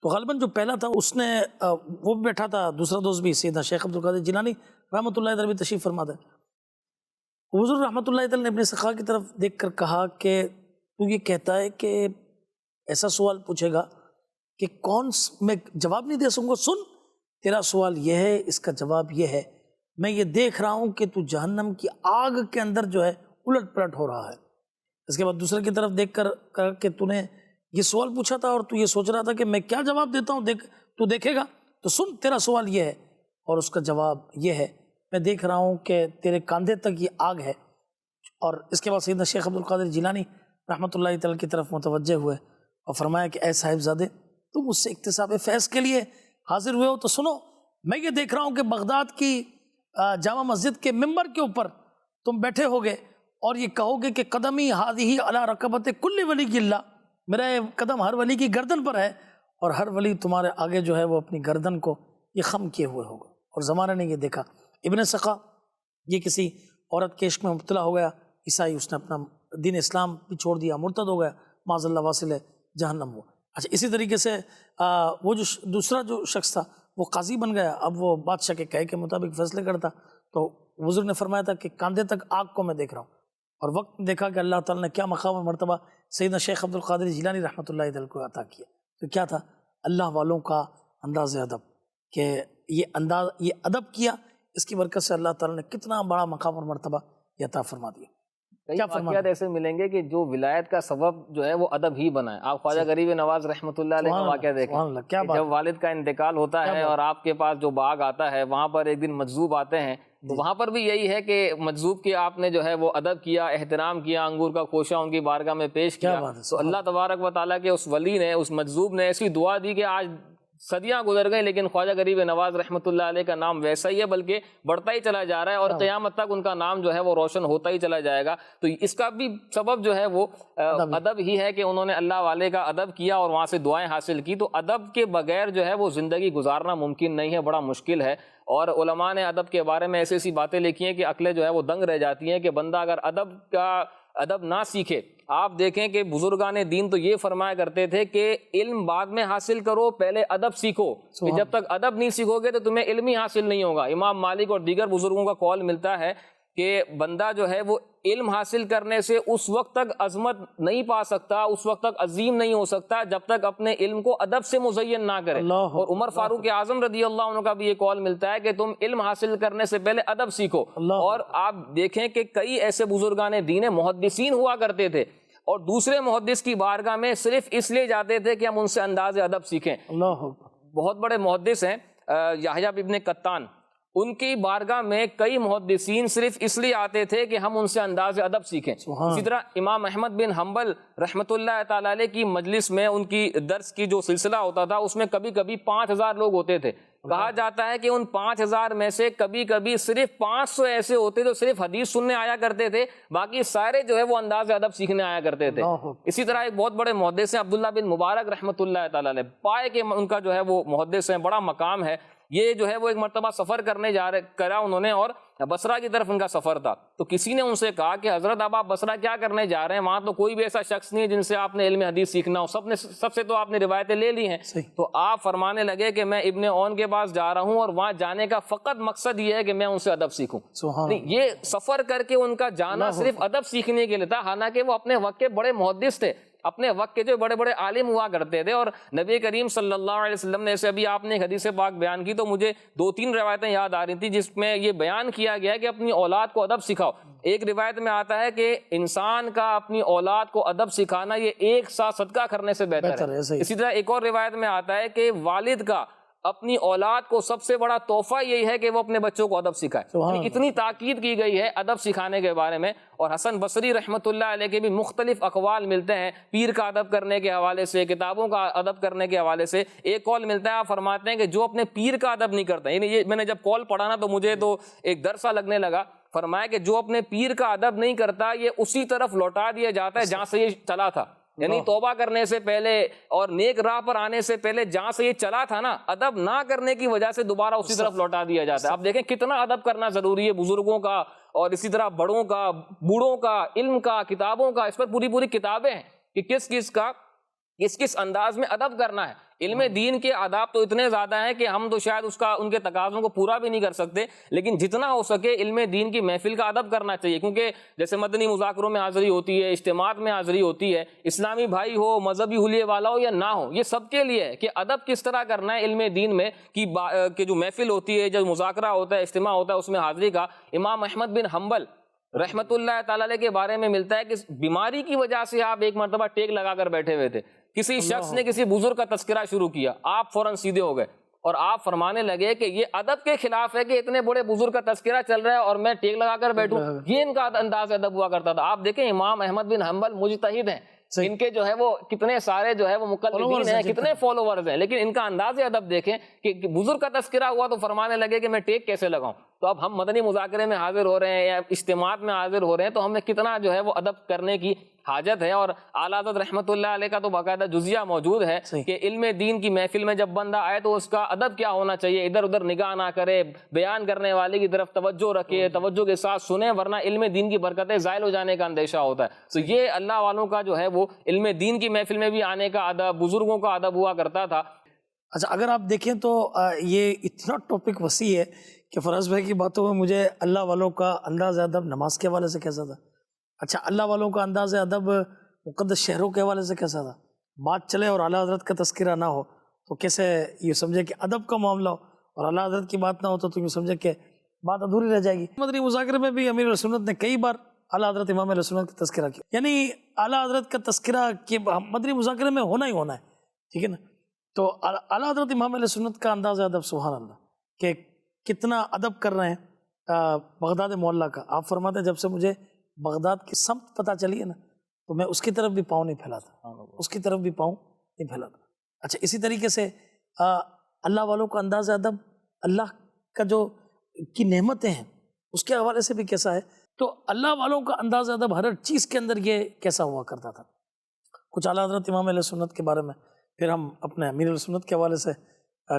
تو غالباً جو پہلا تھا اس نے وہ بھی بیٹھا تھا، دوسرا دوست بھی سیدنا شیخ عبد القادر جیلانی رحمۃ اللہ تعالی تشریف فرما ہے۔ حضور رحمۃ اللہ تعالی نے اپنے سخا کی طرف دیکھ کر کہا کہ تو یہ کہتا ہے کہ ایسا سوال پوچھے گا کہ میں جواب نہیں دے سکوں گا، سن تیرا سوال یہ ہے، اس کا جواب یہ ہے، میں یہ دیکھ رہا ہوں کہ تو جہنم کی آگ کے اندر جو ہے الٹ پلٹ ہو رہا ہے۔ اس کے بعد دوسرے کی طرف دیکھ کر کہا کہ تو نے یہ سوال پوچھا تھا اور تو یہ سوچ رہا تھا کہ میں کیا جواب دیتا ہوں، تو دیکھے گا، تو سن تیرا سوال یہ ہے اور اس کا جواب یہ ہے، میں دیکھ رہا ہوں کہ تیرے کاندھے تک یہ آگ ہے۔ اور اس کے بعد سیدنا شیخ عبد القادر جیلانی رحمۃ اللہ تعالی کی طرف متوجہ ہوئے اور فرمایا کہ اے صاحب زادے، تم مجھ سے اکتساب فیض کے لیے حاضر ہوئے ہو تو سنو، میں یہ دیکھ رہا ہوں کہ بغداد کی جامع مسجد کے ممبر کے اوپر تم بیٹھے ہوگے اور یہ کہو گے کہ قدمی ہادی علی رکبت کل ولی کی اللہ، میرا قدم ہر ولی کی گردن پر ہے، اور ہر ولی تمہارے آگے جو ہے وہ اپنی گردن کو یہ خم کیے ہوئے ہوگا۔ اور زمانے نے یہ دیکھا، ابن سقا یہ کسی عورت کے عشق میں مبتلا ہو گیا، عیسائی، اس نے اپنا دین اسلام بھی چھوڑ دیا، مرتد ہو گیا، معاذ اللہ واصل ہے جہنم وہ۔ اچھا، اسی طریقے سے وہ جو دوسرا جو شخص تھا وہ قاضی بن گیا، اب وہ بادشاہ کے کہے کے مطابق فیصلے کرتا، تو حضور نے فرمایا تھا کہ کاندھے تک آگ کو میں دیکھ رہا ہوں، اور وقت دیکھا کہ اللہ تعالیٰ نے کیا مقام اور مرتبہ سیدنا شیخ عبد القادر جیلانی رحمۃ اللہ تعالی کو عطا کیا۔ تو کیا تھا؟ اللہ والوں کا انداز ادب، کہ یہ ادب کیا، اس کی برکت سے اللہ تعالیٰ نے کتنا بڑا مقام اور مرتبہ عطا فرما دیا۔ کئی واقعات ایسے ملیں گے کہ جو ولایت کا سبب جو ہے وہ ادب ہی بنا ہے۔ آپ خواجہ غریب نواز رحمۃ اللہ علیہ کا واقعہ دیکھیں، جب والد کا انتقال ہوتا ہے اور آپ کے پاس جو باغ آتا ہے وہاں پر ایک دن مجذوب آتے ہیں، تو وہاں پر بھی یہی ہے کہ مجذوب کی آپ نے جو ہے وہ ادب کیا، احترام کیا، انگور کا خوشہ ان کی بارگاہ میں پیش کیا، تو اللہ تبارک و تعالیٰ کے اس ولی نے، اس مجذوب نے ایسی دعا دی کہ آج صدیاں گزر گئی لیکن خواجہ غریب نواز رحمۃ اللہ علیہ کا نام ویسا ہی ہے، بلکہ بڑھتا ہی چلا جا رہا ہے، اور قیامت تک ان کا نام جو ہے وہ روشن ہوتا ہی چلا جائے گا۔ تو اس کا بھی سبب جو ہے وہ ادب ہی ہے کہ انہوں نے اللہ والے کا ادب کیا اور وہاں سے دعائیں حاصل کی۔ تو ادب کے بغیر جو ہے وہ زندگی گزارنا ممکن نہیں ہے، بڑا مشکل ہے۔ اور علماء نے ادب کے بارے میں ایسی ایسی باتیں لکھی ہیں کہ عقلیں جو ہے وہ دنگ رہ جاتی ہیں کہ بندہ اگر ادب نہ سیکھے۔ آپ دیکھیں کہ بزرگان دین تو یہ فرمایا کرتے تھے کہ علم بعد میں حاصل کرو، پہلے ادب سیکھو، کہ جب تک ادب نہیں سیکھو گے تو تمہیں علم ہی حاصل نہیں ہوگا۔ امام مالک اور دیگر بزرگوں کا قول ملتا ہے کہ بندہ جو ہے وہ علم حاصل کرنے سے اس وقت تک عظمت نہیں پا سکتا، اس وقت تک عظیم نہیں ہو سکتا جب تک اپنے علم کو ادب سے مزین نہ کرے۔ اور عمر فاروق اعظم رضی اللہ عنہ کا بھی یہ قول ملتا ہے کہ تم علم حاصل کرنے سے پہلے ادب سیکھو۔ اور آپ دیکھیں کہ کئی ایسے بزرگان دین محدثین ہوا کرتے تھے اور دوسرے محدث کی بارگاہ میں صرف اس لیے جاتے تھے کہ ہم ان سے انداز ادب سیکھیں۔ بہت بڑے محدث ہیں یحییٰ ابن قطان، ان کی بارگاہ میں کئی محدثین صرف اس لیے آتے تھے کہ ہم ان سے انداز ادب سیکھیں۔ اسی طرح امام احمد بن حنبل رحمۃ اللہ تعالی علیہ کی مجلس میں ان کی درس کی جو سلسلہ ہوتا تھا اس میں کبھی کبھی 5000 لوگ ہوتے تھے۔ کہا جاتا ہے کہ ان 5000 میں سے کبھی کبھی صرف 500 ایسے ہوتے جو صرف حدیث سننے آیا کرتے تھے، باقی سارے جو ہے وہ انداز ادب سیکھنے آیا کرتے تھے۔ اسی طرح ایک بہت بڑے محدث ہیں عبداللہ بن مبارک رحمۃ اللہ تعالیٰ علیہ، پائے کہ ان کا جو ہے وہ محدث ہیں، بڑا مقام ہے۔ یہ جو ہے وہ ایک مرتبہ سفر کرنے کرا انہوں نے، اور بصرہ کی طرف ان کا سفر تھا، تو کسی نے ان سے کہا کہ حضرت اب آپ بصرہ کیا کرنے جا رہے ہیں؟ وہاں تو کوئی بھی ایسا شخص نہیں ہے جن سے آپ نے علم حدیث سیکھنا ہو، سب سے تو آپ نے روایتیں لے لی ہیں۔ تو آپ فرمانے لگے کہ میں ابن اون کے پاس جا رہا ہوں، اور وہاں جانے کا فقط مقصد یہ ہے کہ میں ان سے ادب سیکھوں۔ یہ سفر کر کے ان کا جانا صرف ادب سیکھنے کے لیے تھا، حالانکہ وہ اپنے وقت کے بڑے محدث تھے، اپنے وقت کے جو بڑے بڑے عالم ہوا کرتے تھے۔ اور نبی کریم صلی اللہ علیہ وسلم نے، جیسے ابھی آپ نے ایک حدیث پاک بیان کی تو مجھے 2-3 روایتیں یاد آ رہی تھی جس میں یہ بیان کیا گیا ہے کہ اپنی اولاد کو ادب سکھاؤ۔ ایک روایت میں آتا ہے کہ انسان کا اپنی اولاد کو ادب سکھانا یہ ایک سا صدقہ کرنے سے بہتر ہے۔ اسی طرح ایک اور روایت میں آتا ہے کہ والد کا اپنی اولاد کو سب سے بڑا تحفہ یہی ہے کہ وہ اپنے بچوں کو ادب سکھائے۔ اتنی تاکید کی گئی ہے ادب سکھانے کے بارے میں۔ اور حسن بصری رحمۃ اللہ علیہ کے بھی مختلف اقوال ملتے ہیں پیر کا ادب کرنے کے حوالے سے، کتابوں کا ادب کرنے کے حوالے سے۔ ایک قول ملتا ہے، آپ فرماتے ہیں کہ جو اپنے پیر کا ادب نہیں کرتا، یعنی یہ میں نے جب قول پڑھا نا تو مجھے تو ایک ڈر سا لگنے لگا۔ فرمایا کہ جو اپنے پیر کا ادب نہیں کرتا یہ اسی طرف لوٹا دیا جاتا ہے جہاں سے یہ چلا تھا، یعنی توبہ کرنے سے پہلے اور نیک راہ پر آنے سے پہلے جہاں سے یہ چلا تھا نا، ادب نہ کرنے کی وجہ سے دوبارہ اسی طرف لوٹا دیا جاتا ہے۔ آپ دیکھیں کتنا ادب کرنا ضروری ہے بزرگوں کا، اور اسی طرح بڑوں کا، بوڑھوں کا، علم کا، کتابوں کا۔ اس پر پوری کتابیں ہیں کہ کس انداز میں ادب کرنا ہے۔ علم دین کے آداب تو اتنے زیادہ ہیں کہ ہم تو شاید ان کے تقاضوں کو پورا بھی نہیں کر سکتے، لیکن جتنا ہو سکے علم دین کی محفل کا ادب کرنا چاہیے، کیونکہ جیسے مدنی مذاکروں میں حاضری ہوتی ہے، اجتماعات میں حاضری ہوتی ہے، اسلامی بھائی ہو، مذہبی حلیے والا ہو یا نہ ہو، یہ سب کے لیے ہے کہ ادب کس طرح کرنا ہے علم دین میں، کہ جو محفل ہوتی ہے، جو مذاکرہ ہوتا ہے، اجتماع ہوتا ہے، اس میں حاضری کا۔ امام احمد بن حنبل رحمت اللہ تعالی علیہ کے بارے میں ملتا ہے کہ بیماری کی وجہ سے آپ ایک مرتبہ ٹیک لگا کر بیٹھے ہوئے تھے، کسی شخص نے کسی بزرگ کا تذکرہ شروع کیا، آپ فوراً سیدھے ہو گئے اور آپ فرمانے لگے کہ یہ ادب کے خلاف ہے کہ اتنے بڑے بزرگ کا تذکرہ چل رہا ہے اور میں ٹیک لگا کر بیٹھوں۔ یہ ان کا انداز ادب ہوا کرتا تھا۔ آپ دیکھیں امام احمد بن حنبل مجتہد ہیں، ان کے جو ہے وہ کتنے سارے جو ہے وہ مقلدین ہیں، کتنے فالوورز ہیں، لیکن ان کا انداز ادب دیکھیں کہ بزرگ کا تذکرہ ہوا تو فرمانے لگے کہ میں ٹیک کیسے لگاؤں۔ تو اب ہم مدنی مذاکرے میں حاضر ہو رہے ہیں یا اجتماعات میں حاضر ہو رہے ہیں تو ہمیں کتنا جو ہے وہ ادب کرنے کی حاجت ہے۔ اور اعلیٰ حضرت رحمت اللہ علیہ کا تو باقاعدہ جزیہ موجود ہے کہ علم دین کی محفل میں جب بندہ آئے تو اس کا ادب کیا ہونا چاہیے، ادھر ادھر نگاہ نہ کرے، بیان کرنے والے کی طرف توجہ رکھے، توجہ کے ساتھ سنیں، ورنہ علم دین کی برکتیں زائل ہو جانے کا اندیشہ ہوتا ہے۔ تو یہ اللہ والوں کا جو ہے وہ علم دین کی محفل میں بھی آنے کا ادب، بزرگوں کا ادب ہوا کرتا تھا۔ اچھا، اگر آپ دیکھیں تو یہ اتنا ٹاپک وسیع ہے کہ فراز بھائی کی باتوں میں مجھے اللہ والوں کا انداز ادب نماز کے حوالے سے کیسا تھا، اچھا اللہ والوں کا انداز ادب مقدس شہروں کے حوالے سے کیسا تھا، بات چلے اور اعلیٰ حضرت کا تذکرہ نہ ہو تو کیسے یہ سمجھے کہ ادب کا معاملہ ہو، اور اعلیٰ حضرت کی بات نہ ہو تو یہ سمجھے کہ بات ادھوری رہ جائے گی۔ مدنی مذاکرے میں بھی امیر علیہ سنت نے کئی بار اعلیٰ حضرت امام علیہ سنت کا تذکرہ کیا، یعنی اعلیٰ حضرت کا تذکرہ کہ مدنی مذاکرے میں ہونا ہی ہونا ہے، ٹھیک ہے نا۔ تو اعلیٰ حضرت امام علیہ سنت کا انداز ادب سبحان اللہ کہ کتنا ادب کر رہے ہیں بغداد معلیٰ کا۔ آپ فرماتے ہیں جب سے مجھے بغداد کی سمت پتہ چلی ہے نا تو میں اس کی طرف بھی پاؤں نہیں پھیلاتا، اس کی طرف بھی پاؤں نہیں پھیلاتا۔ اچھا، اسی طریقے سے اللہ والوں کا انداز ادب، اللہ کا جو کی نعمتیں ہیں اس کے حوالے سے بھی کیسا ہے، تو اللہ والوں کا انداز ادب ہر چیز کے اندر یہ کیسا ہوا کرتا تھا۔ کچھ اعلیٰ حضرت امام علیہ سنت کے بارے میں پھر ہم اپنے امیر علیہ سنت کے حوالے سے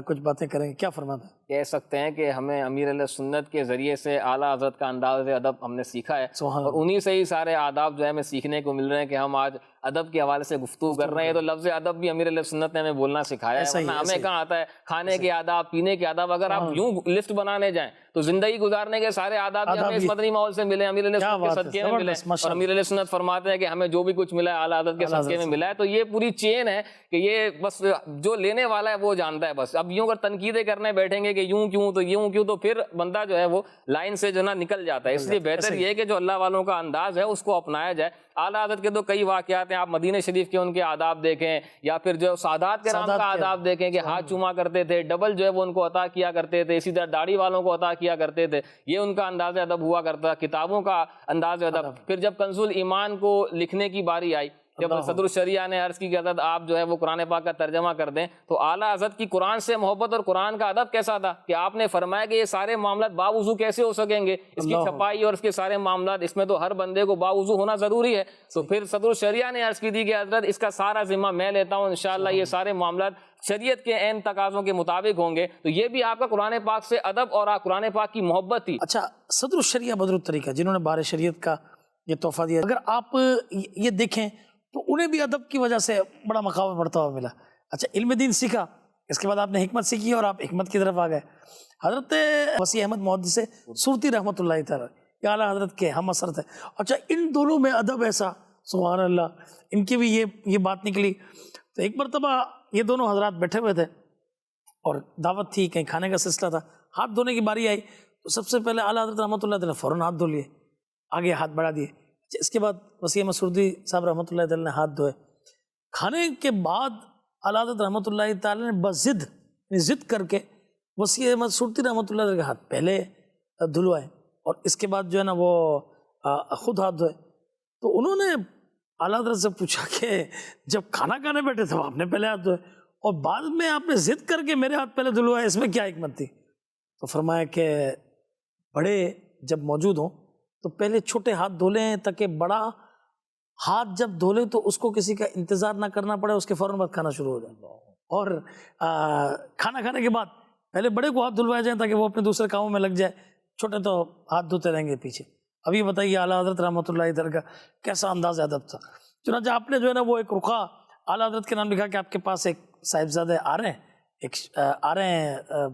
کچھ باتیں کریں گے، کیا فرماتے ہیں؟ کہہ سکتے ہیں کہ ہمیں امیر علیہ سنت کے ذریعے سے اعلیٰ حضرت کا انداز ادب ہم نے سیکھا ہے، اور انہی سے ہی سارے آداب جو ہے ہمیں سیکھنے کو مل رہے ہیں کہ ہم آج ادب کے حوالے سے گفتگو کر رہے ہیں۔ تو لفظ ادب بھی امیر علیہ سنت نے ہمیں بولنا سکھایا ہے، ورنہ ہمیں کہاں آتا ہے کھانے کے آداب، پینے کے آداب۔ اگر آپ یوں لسٹ بنانے جائیں تو زندگی گزارنے کے سارے آداب ہمیں اس مدنی ماحول سے ملے، امیر علیہ سنت کے صدقے میں ملے، اور امیر علیہ سنت فرماتے ہیں کہ ہمیں جو بھی کچھ ملا ہے اعلیٰ حضرت کے صدقے میں ملا ہے۔ تو یہ پوری چین ہے کہ یہ بس جو لینے والا ہے وہ جانتا ہے۔ بس اب یوں اگر تنقیدیں کرنے بیٹھیں گے کہ یوں کیوں تو یوں کیوں، تو پھر بندہ جو ہے وہ لائن سے جو نا نکل جاتا ہے۔ اس لیے بہتر یہ ہے کہ جو اللہ والوں کا انداز ہے اس کو اپنایا جائے۔ اعلیٰ حضرت کے تو کئی واقعات ہیں، آپ مدینہ شریف کے ان کے آداب دیکھیں، یا پھر جو سادات کرام کا آداب دیکھیں کہ ہاتھ چوما کرتے تھے، ڈبل جو ہے وہ ان کو عطا کیا کرتے تھے، اسی طرح داڑھی والوں کو عطا کیا کرتے تھے، یہ ان کا انداز ادب ہوا کرتا، کتابوں کا انداز ادب۔ پھر جب کنز الایمان کو لکھنے کی باری آئی جب صدر الشریعہ نے عرض کی کہ حضرت آپ جو ہے وہ قرآن پاک کا ترجمہ کر دیں، تو اعلیٰ حضرت کی قرآن سے محبت اور قرآن کا ادب کیسا تھا کہ آپ نے فرمایا کہ یہ سارے معاملات باوضو کیسے ہو سکیں گے، اس کی چھپائی اور اس کے سارے معاملات، اس میں تو ہر بندے کو باوضو ہونا ضروری ہے۔ تو پھر صدر الشریعہ نے عرض کی تھی کہ حضرت اس کا سارا ذمہ میں لیتا ہوں، انشاءاللہ یہ سارے معاملات شریعت کے عین تقاضوں کے مطابق ہوں گے۔ تو یہ بھی آپ کا قرآن پاک سے ادب اور قرآن پاک کی محبت تھی۔ اچھا، صدر الشریعہ بدر الطریقہ جنہوں نے بار شریعت کا یہ تحفہ دیا، اگر آپ یہ دیکھیں تو انہیں بھی ادب کی وجہ سے بڑا مقام بڑھتا ہوا ملا۔ اچھا، علم دین سیکھا، اس کے بعد آپ نے حکمت سیکھی اور آپ حکمت کی طرف آ گئے۔ حضرت وسیع احمد محدث سورتی رحمۃ اللہ تعالی یہ اعلیٰ حضرت کے ہم اثر تھے۔ اچھا، ان دونوں میں ادب ایسا، سبحان اللہ، ان کی بھی یہ بات نکلی۔ تو ایک مرتبہ یہ دونوں حضرات بیٹھے ہوئے تھے اور دعوت تھی، کہیں کھانے کا سلسلہ تھا، ہاتھ دھونے کی باری آئی تو سب سے پہلے اعلیٰ حضرت رحمۃ اللہ تعالی نے فوراً ہاتھ دھو لیے، آگے ہاتھ بڑھا دیے۔ اس کے بعد وسیع احمد سورتی صاحب رحمۃ اللہ تعالی نے ہاتھ دھوئے۔ کھانے کے بعد اعلیٰ حضرت رحمۃ اللہ تعالی نے بس ضد کر کے وسیع احمد سورتی رحمۃ اللہ کے ہاتھ پہلے دھلوائے اور اس کے بعد جو ہے نا وہ خود ہاتھ دھوئے۔ تو انہوں نے اعلیٰ حضرت سے پوچھا کہ جب کھانا کھانے بیٹھے تھے آپ نے پہلے ہاتھ دھوئے اور بعد میں آپ نے ضد کر کے میرے ہاتھ پہلے دھلوائے، اس میں کیا حکمت تھی؟ تو فرمایا کہ بڑے جب موجود ہوں تو پہلے چھوٹے ہاتھ دھو لیں تاکہ بڑا ہاتھ جب دھو لے تو اس کو کسی کا انتظار نہ کرنا پڑے، اس کے فوراً بعد کھانا شروع ہو جائے، اور کھانا کھانے کے بعد پہلے بڑے کو ہاتھ دھلوائے جائیں تاکہ وہ اپنے دوسرے کاموں میں لگ جائے، چھوٹے تو ہاتھ دھوتے رہیں گے پیچھے۔ اب یہ بتائیے اعلیٰ حضرت رحمۃ اللہ تعالی کا کیسا انداز ادب تھا۔ چنانچہ آپ نے جو ہے نا وہ ایک رخا اعلیٰ حضرت کے نام لکھا کہ آپ کے پاس ایک صاحبزادے آ رہے ہیں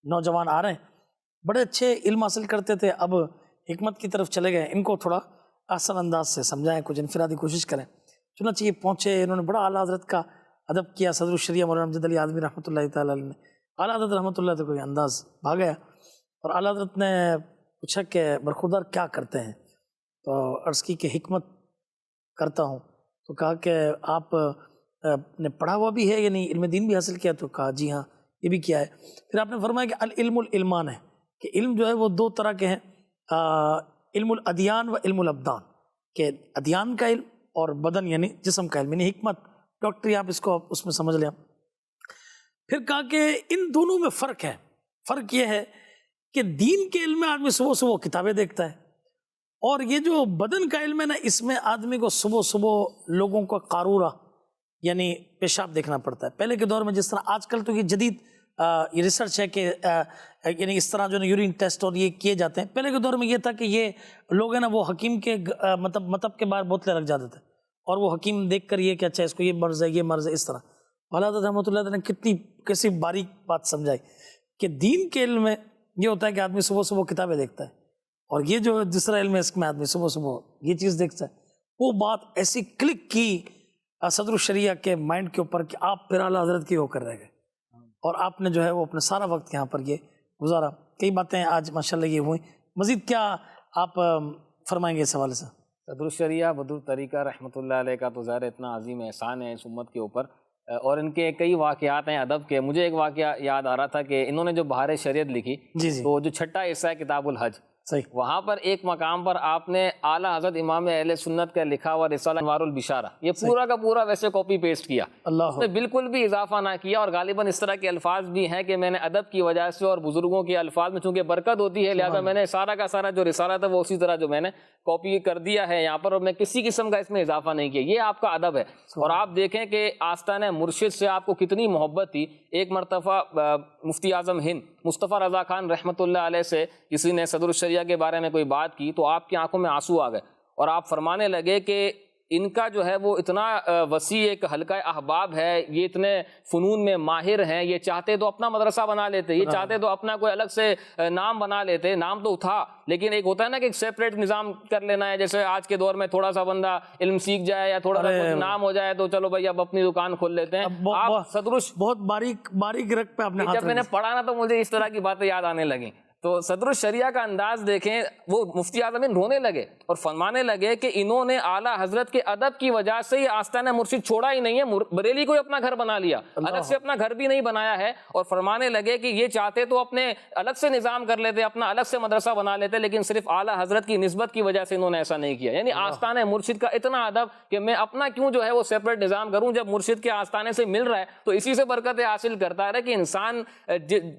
نوجوان آ رہے ہیں، بڑے اچھے علم حاصل کرتے تھے، اب حکمت کی طرف چلے گئے، ان کو تھوڑا آسان انداز سے سمجھائیں، کچھ انفرادی کوشش کریں۔ چنانچہ یہ پہنچے، انہوں نے بڑا اعلیٰ حضرت کا ادب کیا۔ صدر الشریعہ مولانا امجد علی اعظمی رحمۃ اللہ تعالی علیہ نے اعلیٰ حضرت رحمۃ اللہ تعالی کو یہ انداز بھا گیا، اور اعلیٰ حضرت نے پوچھا کہ برخوردار کیا کرتے ہیں؟ تو عرض کی کہ حکمت کرتا ہوں۔ تو کہا کہ آپ نے پڑھا ہوا بھی ہے یعنی علم دین بھی حاصل کیا؟ تو کہا جی ہاں یہ بھی کیا ہے۔ پھر آپ نے فرمایا کہ العلم العلمان ہے، کہ علم جو ہے وہ دو طرح کے ہیں، علم الادیان و علم الابدان، کہ ادیان کا علم اور بدن یعنی جسم کا علم، یعنی حکمت، ڈاکٹری، آپ اس کو اس میں سمجھ لیں۔ پھر کہا کہ ان دونوں میں فرق ہے، فرق یہ ہے کہ دین کے علم میں آدمی صبح صبح کتابیں دیکھتا ہے، اور یہ جو بدن کا علم ہے نا، اس میں آدمی کو صبح صبح لوگوں کا قارورہ یعنی پیشاب دیکھنا پڑتا ہے۔ پہلے کے دور میں جس طرح آج کل تو یہ جدید یہ ریسرچ ہے کہ یعنی اس طرح جو ہے یورین ٹیسٹ اور یہ کیے جاتے ہیں، پہلے کے دور میں یہ تھا کہ یہ لوگ ہیں نا وہ حکیم کے مطب کے باہر بوتلیں رکھ جاتے تھے، اور وہ حکیم دیکھ کر یہ کہ اچھا اس کو یہ مرض ہے، یہ مرض ہے، اس طرح۔ اعلیٰ حضرت رحمۃ اللہ نے کیسی باریک بات سمجھائی کہ دین کے علم میں یہ ہوتا ہے کہ آدمی صبح صبح کتابیں دیکھتا ہے، اور یہ جو دوسرا علم ہے اس میں آدمی صبح صبح یہ چیز دیکھتا ہے۔ وہ بات ایسی کلک کی صدر الشریعہ کے مائنڈ کے اوپر کہ آپ پھر اعلیٰ حضرت کی ہو کر رہ گئے، اور آپ نے جو ہے وہ اپنا سارا وقت یہاں پر یہ گزارا۔ کئی باتیں آج ماشاءاللہ یہ ہوئیں، مزید کیا آپ فرمائیں گے اس حوالے سے؟ صدر الشریعہ بدر الطریقہ رحمۃ اللہ علیہ کا تو ظاہر اتنا عظیم احسان ہے اس امت کے اوپر، اور ان کے کئی واقعات ہیں ادب کے۔ مجھے ایک واقعہ یاد آ رہا تھا کہ انہوں نے جو بہار شریعت لکھی، تو جو چھٹا حصہ ہے کتاب الحج، صحیح، وہاں پر ایک مقام پر آپ نے اعلیٰ حضرت امام اہل سنت کا لکھا ہوا رسالہ انوار البشارہ، یہ پورا کا پورا ویسے کاپی پیسٹ کیا، اس نے بالکل بھی اضافہ نہ کیا، اور غالباً اس طرح کے الفاظ بھی ہیں کہ میں نے ادب کی وجہ سے اور بزرگوں کے الفاظ میں چونکہ برکت ہوتی ہے، لہذا میں نے سارا کا سارا جو رسالہ تھا وہ اسی طرح جو میں نے کاپی کر دیا ہے یہاں پر، اور میں کسی قسم کا اس میں اضافہ نہیں کیا۔ یہ آپ کا ادب ہے، اور آپ دیکھیں کہ آستانہ مرشد سے آپ کو کتنی محبت تھی۔ ایک مرتبہ مفتی اعظم ہند مصطفیٰ رضا خان رحمۃ اللہ علیہ سے کسی نے صدر الشریعہ کے بارے میں کوئی بات کی، تو آپ کی آنکھوں میں آنسو آ گئے، اور آپ فرمانے لگے کہ ان کا جو ہے وہ اتنا وسیع ایک حلقہ احباب ہے، یہ اتنے فنون میں ماہر ہیں، یہ چاہتے تو اپنا مدرسہ بنا لیتے، یہ چاہتے تو اپنا کوئی الگ سے نام بنا لیتے، نام تو تھا، لیکن ایک ہوتا ہے نا کہ ایک سیپریٹ نظام کر لینا ہے، جیسے آج کے دور میں تھوڑا سا بندہ علم سیکھ جائے یا تھوڑا سا نام ہو جائے تو چلو بھائی اب اپنی دکان کھول لیتے ہیں۔ آپ صدر بہت باریک رکھ پہ آپ نے جب میں نے پڑھا نا تو مجھے اس طرح کی باتیں یاد آنے لگیں۔ تو صدر الشریعہ کا انداز دیکھیں، وہ مفتی اعظم رونے لگے اور فرمانے لگے کہ انہوں نے اعلیٰ حضرت کے ادب کی وجہ سے یہ آستانہ مرشد چھوڑا ہی نہیں ہے، بریلی کو اپنا گھر بنا لیا، الگ سے اپنا گھر بھی نہیں بنایا ہے، اور فرمانے لگے کہ یہ چاہتے تو اپنے الگ سے نظام کر لیتے، اپنا الگ سے مدرسہ بنا لیتے، لیکن صرف اعلیٰ حضرت کی نسبت کی وجہ سے انہوں نے ایسا نہیں کیا۔ یعنی آستانہ مرشد کا اتنا ادب کہ میں اپنا کیوں جو ہے وہ سیپریٹ نظام کروں، جب مرشد کے آستانے سے مل رہا ہے تو اسی سے برکتیں حاصل کرتا ہے کہ انسان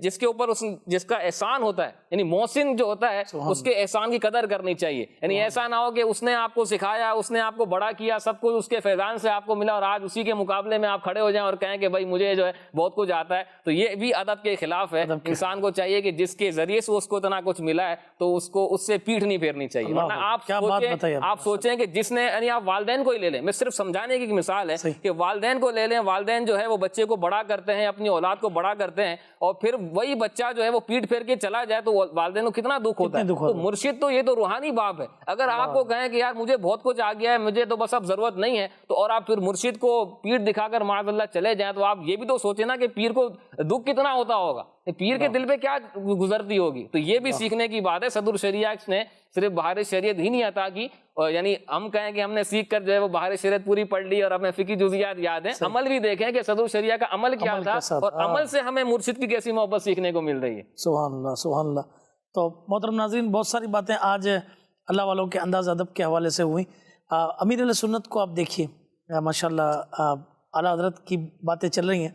جس کے اوپر جس کا احسان ہوتا ہے، یعنی محسن جو ہوتا ہے اس کے احسان کی قدر کرنی چاہیے۔ یعنی ایسا نہ ہو کہ اس نے آپ کو سکھایا، اس نے آپ کو بڑا کیا، سب کچھ اس کے فیضان سے آپ کو ملا، اور آج اسی کے مقابلے میں آپ کھڑے ہو جائیں اور کہیں کہ بھائی مجھے جو ہے بہت کچھ آتا ہے، تو یہ بھی ادب کے خلاف ہے۔ انسان کو چاہیے کہ جس کے ذریعے سے اس کو اتنا کچھ ملا ہے تو اس کو اس سے پیٹھ نہیں پھیرنی چاہیے۔ ورنہ آپ سوچیں کہ جس نے، یعنی آپ والدین کو ہی لے لیں، میں صرف سمجھانے کی مثال ہے کہ والدین کو لے لیں، والدین جو ہے وہ بچے کو بڑا کرتے ہیں، اپنی اولاد کو بڑا کرتے ہیں، اور پھر وہی بچہ جو ہے وہ پیٹھ پھیر کے چلا جائے تو والدین کو کتنا دکھ ہوتا ہے۔ تو مرشد تو یہ تو روحانی باپ ہے۔ اگر آپ کو کہیں کہ یار مجھے بہت کچھ آ گیا ہے، مجھے تو بس اب ضرورت نہیں ہے، تو اور آپ پھر مرشد کو پیٹھ دکھا کر معاذ اللہ چلے جائیں، تو آپ یہ بھی تو سوچیں نا کہ پیر کو دکھ کتنا ہوتا ہوگا، پیر کے دل پہ کیا گزرتی ہوگی۔ تو یہ بھی سیکھنے کی بات ہے۔ صدر الشریعہ نے صرف بہار شریعت ہی نہیں عطا کی، اور یعنی ہم کہیں کہ ہم نے سیکھ کر جو ہے وہ بہار شریعت پوری پڑھ لی اور ہمیں فقہی جزیات یاد ہیں، عمل بھی دیکھیں کہ صدر الشریعہ کا عمل کیا تھا، اور عمل سے ہمیں مرشد کی کیسی محبت سیکھنے کو مل رہی ہے۔ سبحان اللہ، سبحان اللہ۔ تو محترم ناظرین، بہت ساری باتیں آج اللہ والوں کے انداز ادب کے حوالے سے ہوئی۔ امیر علیہ سنت کو آپ دیکھیے، ماشاءاللہ اعلیٰ حضرت کی باتیں چل رہی ہیں،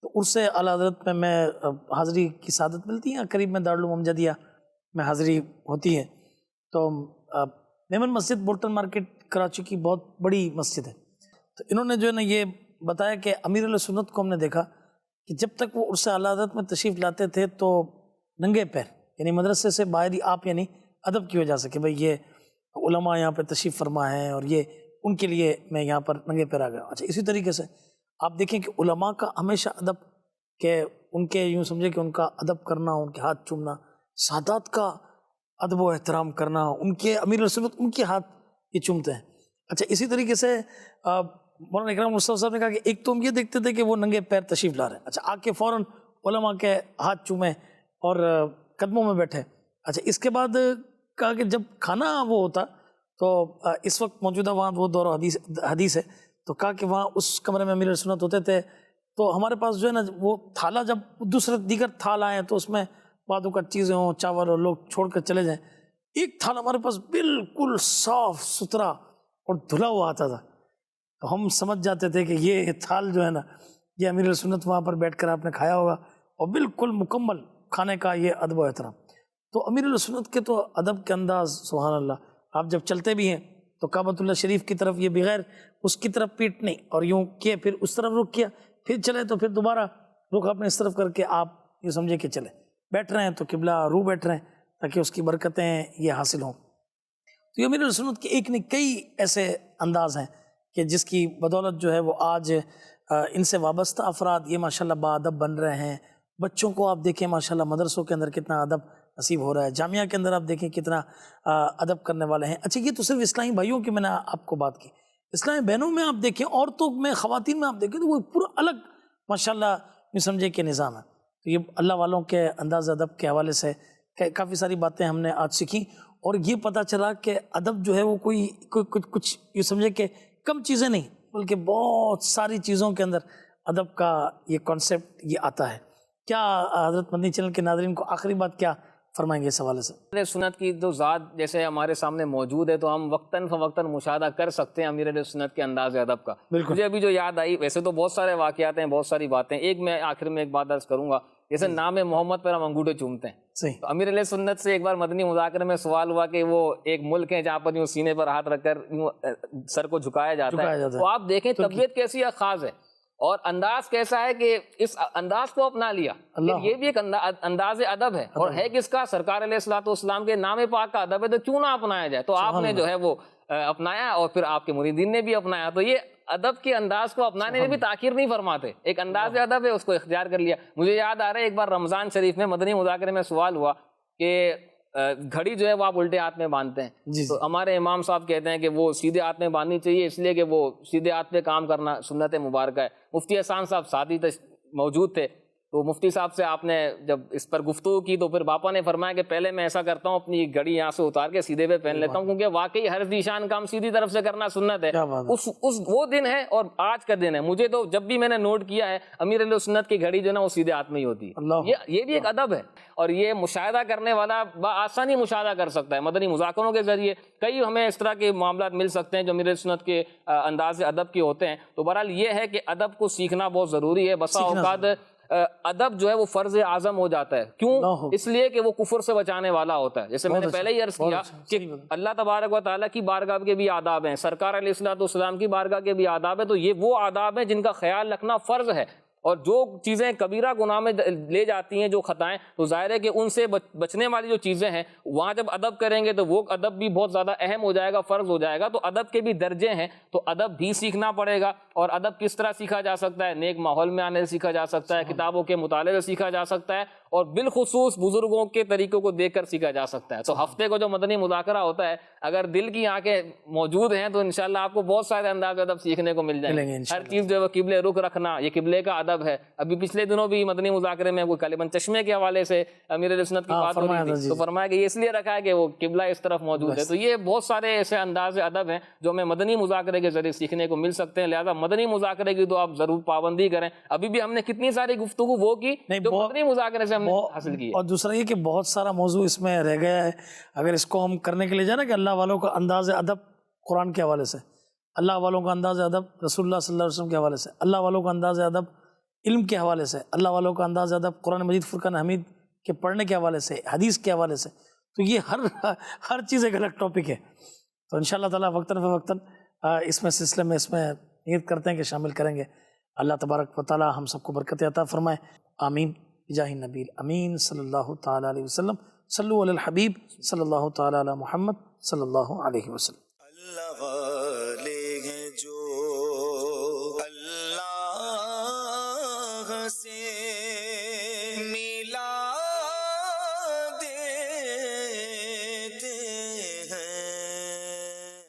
تو عرص اعلیٰ حضرت میں حاضری کی سعادت ملتی ہے، قریب میں دارالعلوم امجدیہ میں حاضری ہوتی ہے۔ تو میمن مسجد بولٹن مارکیٹ کراچی کی بہت بڑی مسجد ہے، تو انہوں نے جو ہے نا یہ بتایا کہ امیر علیہ سنت کو ہم نے دیکھا کہ جب تک وہ عرص اعلیٰ حضرت میں تشریف لاتے تھے تو ننگے پیر، یعنی مدرسے سے باہر ہی آپ یعنی ادب کی وجہ سے کہ بھئی یہ علماء یہاں پہ تشریف فرما ہیں اور یہ ان کے لیے میں یہاں پر ننگے پیر آ گیا۔ اچھا، اسی طریقے سے آپ دیکھیں کہ علماء کا ہمیشہ ادب، کہ ان کے یوں سمجھے کہ ان کا ادب کرنا، ان کے ہاتھ چومنا، سادات کا ادب و احترام کرنا، ان کے امیر السنت ان کے ہاتھ یہ چومتے ہیں۔ اچھا، اسی طریقے سے مولانا اکرام مصطفیٰ صاحب نے کہا کہ ایک تو ہم یہ دیکھتے تھے کہ وہ ننگے پیر تشریف لا رہے ہیں، اچھا آ کے فوراً علماء کے ہاتھ چومیں اور قدموں میں بیٹھے۔ اچھا، اس کے بعد کہا کہ جب کھانا وہ ہوتا تو اس وقت موجودہ وہاں وہ دور و حدیث ہے، تو کہا کہ وہاں اس کمرے میں امیر سنت ہوتے تھے، تو ہمارے پاس جو ہے نا وہ تھالا جب دوسرے دیگر تھال آئیں تو اس میں بعدوں کا چیزیں ہوں، چاول اور لوگ چھوڑ کر چلے جائیں، ایک تھال ہمارے پاس بالکل صاف ستھرا اور دھلا ہوا آتا تھا، تو ہم سمجھ جاتے تھے کہ یہ تھال جو ہے نا یہ امیر سنت وہاں پر بیٹھ کر آپ نے کھایا ہوگا، اور بالکل مکمل کھانے کا یہ ادب و احترام۔ تو امیر سنت کے تو ادب کے انداز سبحان اللہ، آپ جب چلتے بھی ہیں تو کعبۃ اللہ شریف کی طرف یہ بغیر اس کی طرف پیٹ نہیں اور یوں کیے، پھر اس طرف رخ کیا، پھر چلے تو پھر دوبارہ رخ اپنے اس طرف کر کے آپ یہ سمجھے کہ چلے، بیٹھ رہے ہیں تو قبلہ روح بیٹھ رہے ہیں تاکہ اس کی برکتیں یہ حاصل ہوں۔ تو یہ امیر سنت کے ایک نہیں کئی ایسے انداز ہیں کہ جس کی بدولت جو ہے وہ آج ان سے وابستہ افراد یہ ماشاءاللہ باادب بن رہے ہیں۔ بچوں کو آپ دیکھیں ماشاءاللہ مدرسوں کے اندر کتنا ادب نصیب ہو رہا ہے، جامعہ کے اندر آپ دیکھیں کتنا ادب کرنے والے ہیں۔ اچھا، یہ تو صرف اسلامی بھائیوں کی میں نے آپ کو بات کی، اسلامی بہنوں میں آپ دیکھیں، عورتوں میں، خواتین میں آپ دیکھیں تو وہ پورا الگ ماشاءاللہ یہ سمجھے کہ نظام ہے۔ تو یہ اللہ والوں کے انداز ادب کے حوالے سے کافی ساری باتیں ہم نے آج سیکھیں، اور یہ پتہ چلا کہ ادب جو ہے وہ کوئی کچھ یہ سمجھے کہ کم چیزیں نہیں، بلکہ بہت ساری چیزوں کے اندر ادب کا یہ کانسیپٹ یہ آتا ہے۔ کیا حضرت مدنی چینل کے ناظرین کو آخری بات کیا فرمائیں گے اس حوالے سے؟ امیر سنت کی جو ذات جیسے ہمارے سامنے موجود ہے تو ہم وقتاً فوقتاً مشاہدہ کر سکتے ہیں امیر سنت کے انداز ادب کا۔ مجھے ابھی جو یاد آئی، ویسے تو بہت سارے واقعات ہیں، بہت ساری باتیں، ایک میں آخر میں ایک بات عرض کروں گا، جیسے نام محمد پر ہم انگوٹھے چومتے ہیں، تو امیر علیہ سنت سے ایک بار مدنی مذاکرے میں سوال ہوا کہ وہ ایک ملک ہے جہاں پر یوں سینے پر ہاتھ رکھ کر سر کو جھکایا جاتا ہے، تو آپ دیکھیں طبیعت کیسی خاص ہے اور انداز کیسا ہے کہ اس انداز کو اپنا لیا، یہ بھی ایک انداز ادب ہے، اور ہے کس کا؟ سرکار علیہ الصلوۃ والسلام کے نام پاک کا ادب ہے، تو کیوں نہ اپنایا جائے؟ تو آپ نے جو ہے وہ اپنایا، اور پھر آپ کے مریدین نے بھی اپنایا، تو یہ ادب کے انداز کو اپنانے میں بھی تاخیر نہیں فرماتے، ایک انداز ادب ہے، اس کو اختیار کر لیا۔ مجھے یاد آ رہا ہے ایک بار رمضان شریف میں مدنی مذاکرے میں سوال ہوا کہ گھڑی جو ہے وہ آپ الٹے ہاتھ میں باندھتے ہیں، تو ہمارے امام صاحب کہتے ہیں کہ وہ سیدھے ہاتھ میں باندھنی چاہیے، اس لیے کہ وہ سیدھے ہاتھ پہ کام کرنا سنت مبارکہ ہے۔ مفتی احسان صاحب ساتھ ہی موجود تھے، تو مفتی صاحب سے آپ نے جب اس پر گفتگو کی تو پھر باپا نے فرمایا کہ پہلے میں ایسا کرتا ہوں اپنی گھڑی یہاں سے اتار کے سیدھے پہ پہن لیتا ہوں، کیونکہ واقعی ہر ذیشان کام سیدھی طرف سے کرنا سنت ہے. اس وہ دن ہے اور آج کا دن ہے. مجھے تو جب بھی میں نے نوٹ کیا ہے امیر علیہ سنت کی گھڑی جو ہے نا وہ سیدھے ہاتھ میں ہی ہوتی ہے. یہ بھی ایک ادب ہے اور یہ مشاہدہ کرنے والا بآسانی مشاہدہ کر سکتا ہے. مدنی مذاکروں کے ذریعے کئی ہمیں اس طرح کے معاملات مل سکتے ہیں جو امیر علیہ سنت کے انداز ادب کے ہوتے ہیں. تو بہرحال یہ ہے کہ ادب کو سیکھنا بہت ضروری ہے. بسا اوقات ادب جو ہے وہ فرض اعظم ہو جاتا ہے. کیوں؟ اس لیے کہ وہ کفر سے بچانے والا ہوتا ہے. جیسے میں نے پہلے ہی عرض کیا کہ اللہ تبارک و تعالیٰ کی بارگاہ کے بھی آداب ہیں، سرکار علیہ الصلوۃ والسلام کی بارگاہ کے بھی آداب ہیں. تو یہ وہ آداب ہیں جن کا خیال رکھنا فرض ہے. اور جو چیزیں کبیرہ گناہ میں لے جاتی ہیں، جو خطائیں، تو ظاہر ہے کہ ان سے بچنے والی جو چیزیں ہیں وہاں جب ادب کریں گے تو وہ ادب بھی بہت زیادہ اہم ہو جائے گا، فرض ہو جائے گا. تو ادب کے بھی درجے ہیں، تو ادب بھی سیکھنا پڑے گا. اور ادب کس طرح سیکھا جا سکتا ہے؟ نیک ماحول میں آنے سے سیکھا جا سکتا ہے، کتابوں کے مطالعے سے سیکھا جا سکتا ہے، اور بالخصوص بزرگوں کے طریقوں کو دیکھ کر سیکھا جا سکتا ہے. تو ہفتے کو جو مدنی مذاکرہ ہوتا ہے، اگر دل کی آنکھیں موجود ہیں تو انشاءاللہ آپ کو بہت سارے انداز ادب سیکھنے کو مل جائیں گے. ہر چیز جو ہے قبلے رخ رکھنا، یہ قبلے کا ادب ہے. ابھی پچھلے دنوں بھی مدنی مذاکرے میں کوئی کالباً چشمے کے حوالے سے امیر علیہ سنت کی بات ہو رہی تھی، تو فرمایا کہ یہ اس لیے رکھا ہے کہ وہ قبلہ اس طرف موجود ہے. تو یہ بہت سارے ایسے انداز ادب ہیں جو ہمیں مدنی مذاکرے کے ذریعے سیکھنے کو مل سکتے ہیں. لہٰذا مدنی مذاکرے کی تو آپ ضرور پابندی کریں. ابھی بھی ہم نے کتنی ساری گفتگو وہ کی جو مدنی مذاکرے سے ہم نے حاصل کی. اور دوسرا یہ کہ بہت سارا موضوع اس میں رہ گیا ہے. اگر اس کو ہم کرنے کے لیے جائیں نا کہ اللہ والوں کا انداز ادب قرآن کے حوالے سے، اللہ والوں کا انداز ادب رسول اللہ صلی اللہ علیہ وسلم کے حوالے سے، اللہ والوں کا انداز ادب علم کے حوالے سے، اللہ والوں کا انداز ادب قرآن مجید فرقان حمید کے پڑھنے کے حوالے سے، حدیث کے حوالے سے. تو یہ ہر چیز ایک الگ ٹاپک ہے. تو انشاءاللہ تعالیٰ وقتاً فوقتاً اس میں سلسلے میں اس میں نیت کرتے ہیں کہ شامل کریں گے. اللہ تبارک و تعالیٰ ہم سب کو برکت عطا فرمائے. آمین بجاہ النبی امین صلی اللہ تعالیٰ علیہ وسلم. صلو علی الحبیب صلی اللہ تعالیٰ علی محمد صلی اللہ علیہ وسلم.